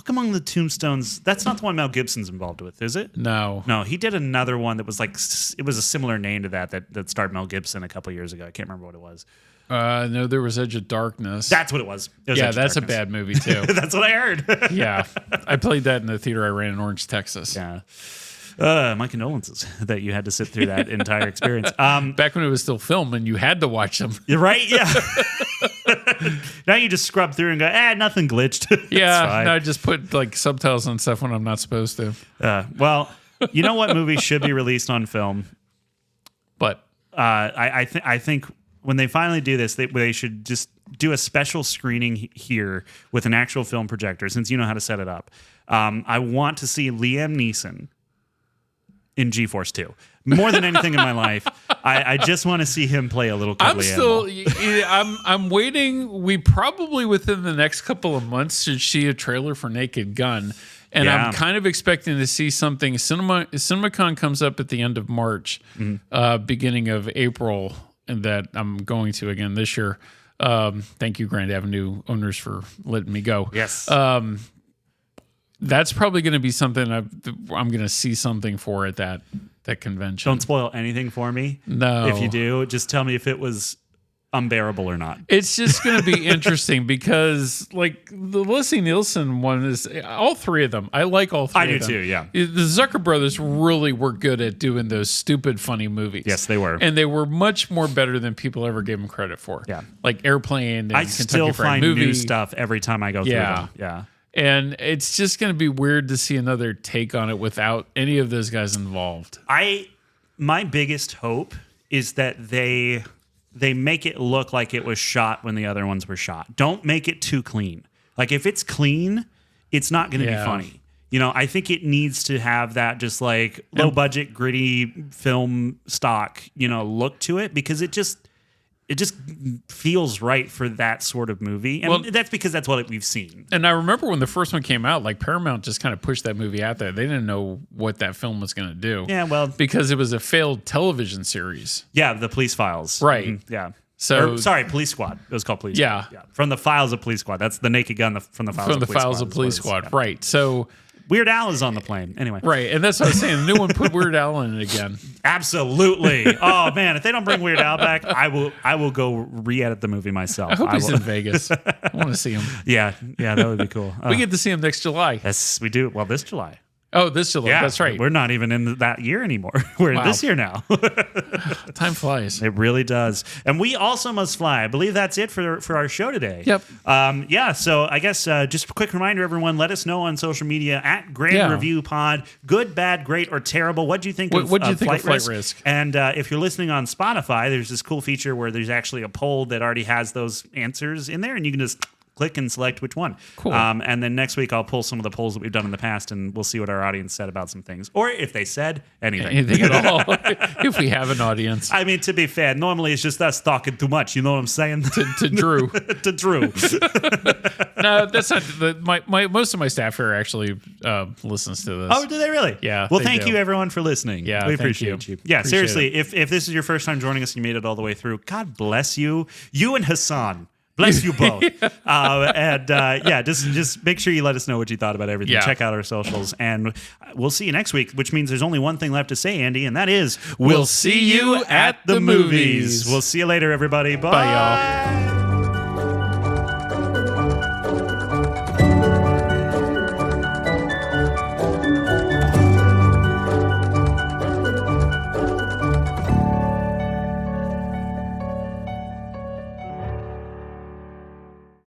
Among the Tombstones, that's not the one Mel Gibson's involved with, is it?
No.
No, he did another one that was like, it was a similar name to that starred Mel Gibson a couple years ago. I can't remember what it was.
No, there was Edge of Darkness.
That's what it was.
Yeah, that's a bad movie too.
That's what I heard.
Yeah. I played that in the theater I ran in Orange, Texas.
Yeah. My condolences that you had to sit through that entire experience.
Back when it was still film and you had to watch them.
You're right, yeah. Now you just scrub through and go, nothing glitched.
Yeah, no, I just put like subtitles on stuff when I'm not supposed to.
Well, you know what movie should be released on film?
But
I think when they finally do this, they should just do a special screening here with an actual film projector, since you know how to set it up. I want to see Liam Neeson in G-Force 2. More than anything in my life, I just want to see him play a little kid Liam.
I'm waiting. We probably within the next couple of months should see a trailer for Naked Gun. And I'm kind of expecting to see something. CinemaCon comes up at the end of March, beginning of April, and that I'm going to again this year. Thank you, Grand Avenue owners, for letting me go.
Yes.
That's probably going to be something I'm going to see something for at that convention.
Don't spoil anything for me.
No.
If you do, just tell me if it was unbearable or not.
It's just going to be interesting because, like, the Leslie Nielsen one is all three of them. I like all three.
I
of
do
them.
too. Yeah.
The Zucker brothers really were good at doing those stupid, funny movies.
Yes, they were,
and they were much more better than people ever gave them credit for.
Yeah,
like Airplane. And
I
Kentucky
still
Fried
find
Movie.
new stuff every time I go through them. Yeah.
And it's just going to be weird to see another take on it without any of those guys involved.
My biggest hope is that they make it look like it was shot when the other ones were shot. Don't make it too clean. Like, if it's clean, it's not going to be funny. You know, I think it needs to have that just like low budget, gritty film stock, look to it, because it just feels right for that sort of movie. And that's because that's what we've seen.
And I remember when the first one came out, like Paramount just kind of pushed that movie out there. They didn't know what that film was going to do.
Yeah, well,
because it was a failed television series.
Yeah, the Police Files.
Right.
Mm-hmm. Yeah.
So
Police Squad. It was called Police Squad. Yeah. From the Files of Police Squad. That's the Naked Gun from the Files of Police Squad.
Yeah. Right. So
Weird Al is on the plane. Anyway.
Right. And that's what I was saying. The new one put Weird Al in it again.
Absolutely. Oh, man. If they don't bring Weird Al back, I will go re-edit the movie myself.
I hope he's in Vegas. I want to see him.
Yeah, that would be cool.
We get to see him next July.
Yes, we do. Well, this July.
Oh, this July. Yeah, that's right.
We're not even in that year anymore. We're in this year now.
Time flies.
It really does. And we also must fly. I believe that's it for our show today.
Yep.
So I guess just a quick reminder, everyone, let us know on social media at Grand Review Pod. Good, bad, great, or terrible. What do you think of Flight Risk? And if you're listening on Spotify, there's this cool feature where there's actually a poll that already has those answers in there, and you can just click and select which one.
Cool.
And then next week I'll pull some of the polls that we've done in the past, and we'll see what our audience said about some things, or if they said anything.
Anything at all. If we have an audience.
I mean, to be fair, normally it's just us talking too much. You know what I'm saying?
To Drew.
To Drew.
No, that's not. My most of my staff here actually listens to this.
Oh, do they really?
Yeah.
Well, thank you everyone for listening.
Yeah,
we appreciate you. Yeah,
appreciate
seriously. If this is your first time joining us and you made it all the way through, God bless you. You and Hassan. Bless you both. Just make sure you let us know what you thought about everything.
Yeah.
Check out our socials, and we'll see you next week, which means there's only one thing left to say, Andy, and that is, we'll see you at the movies. We'll see you later, everybody. Bye.
Bye, y'all.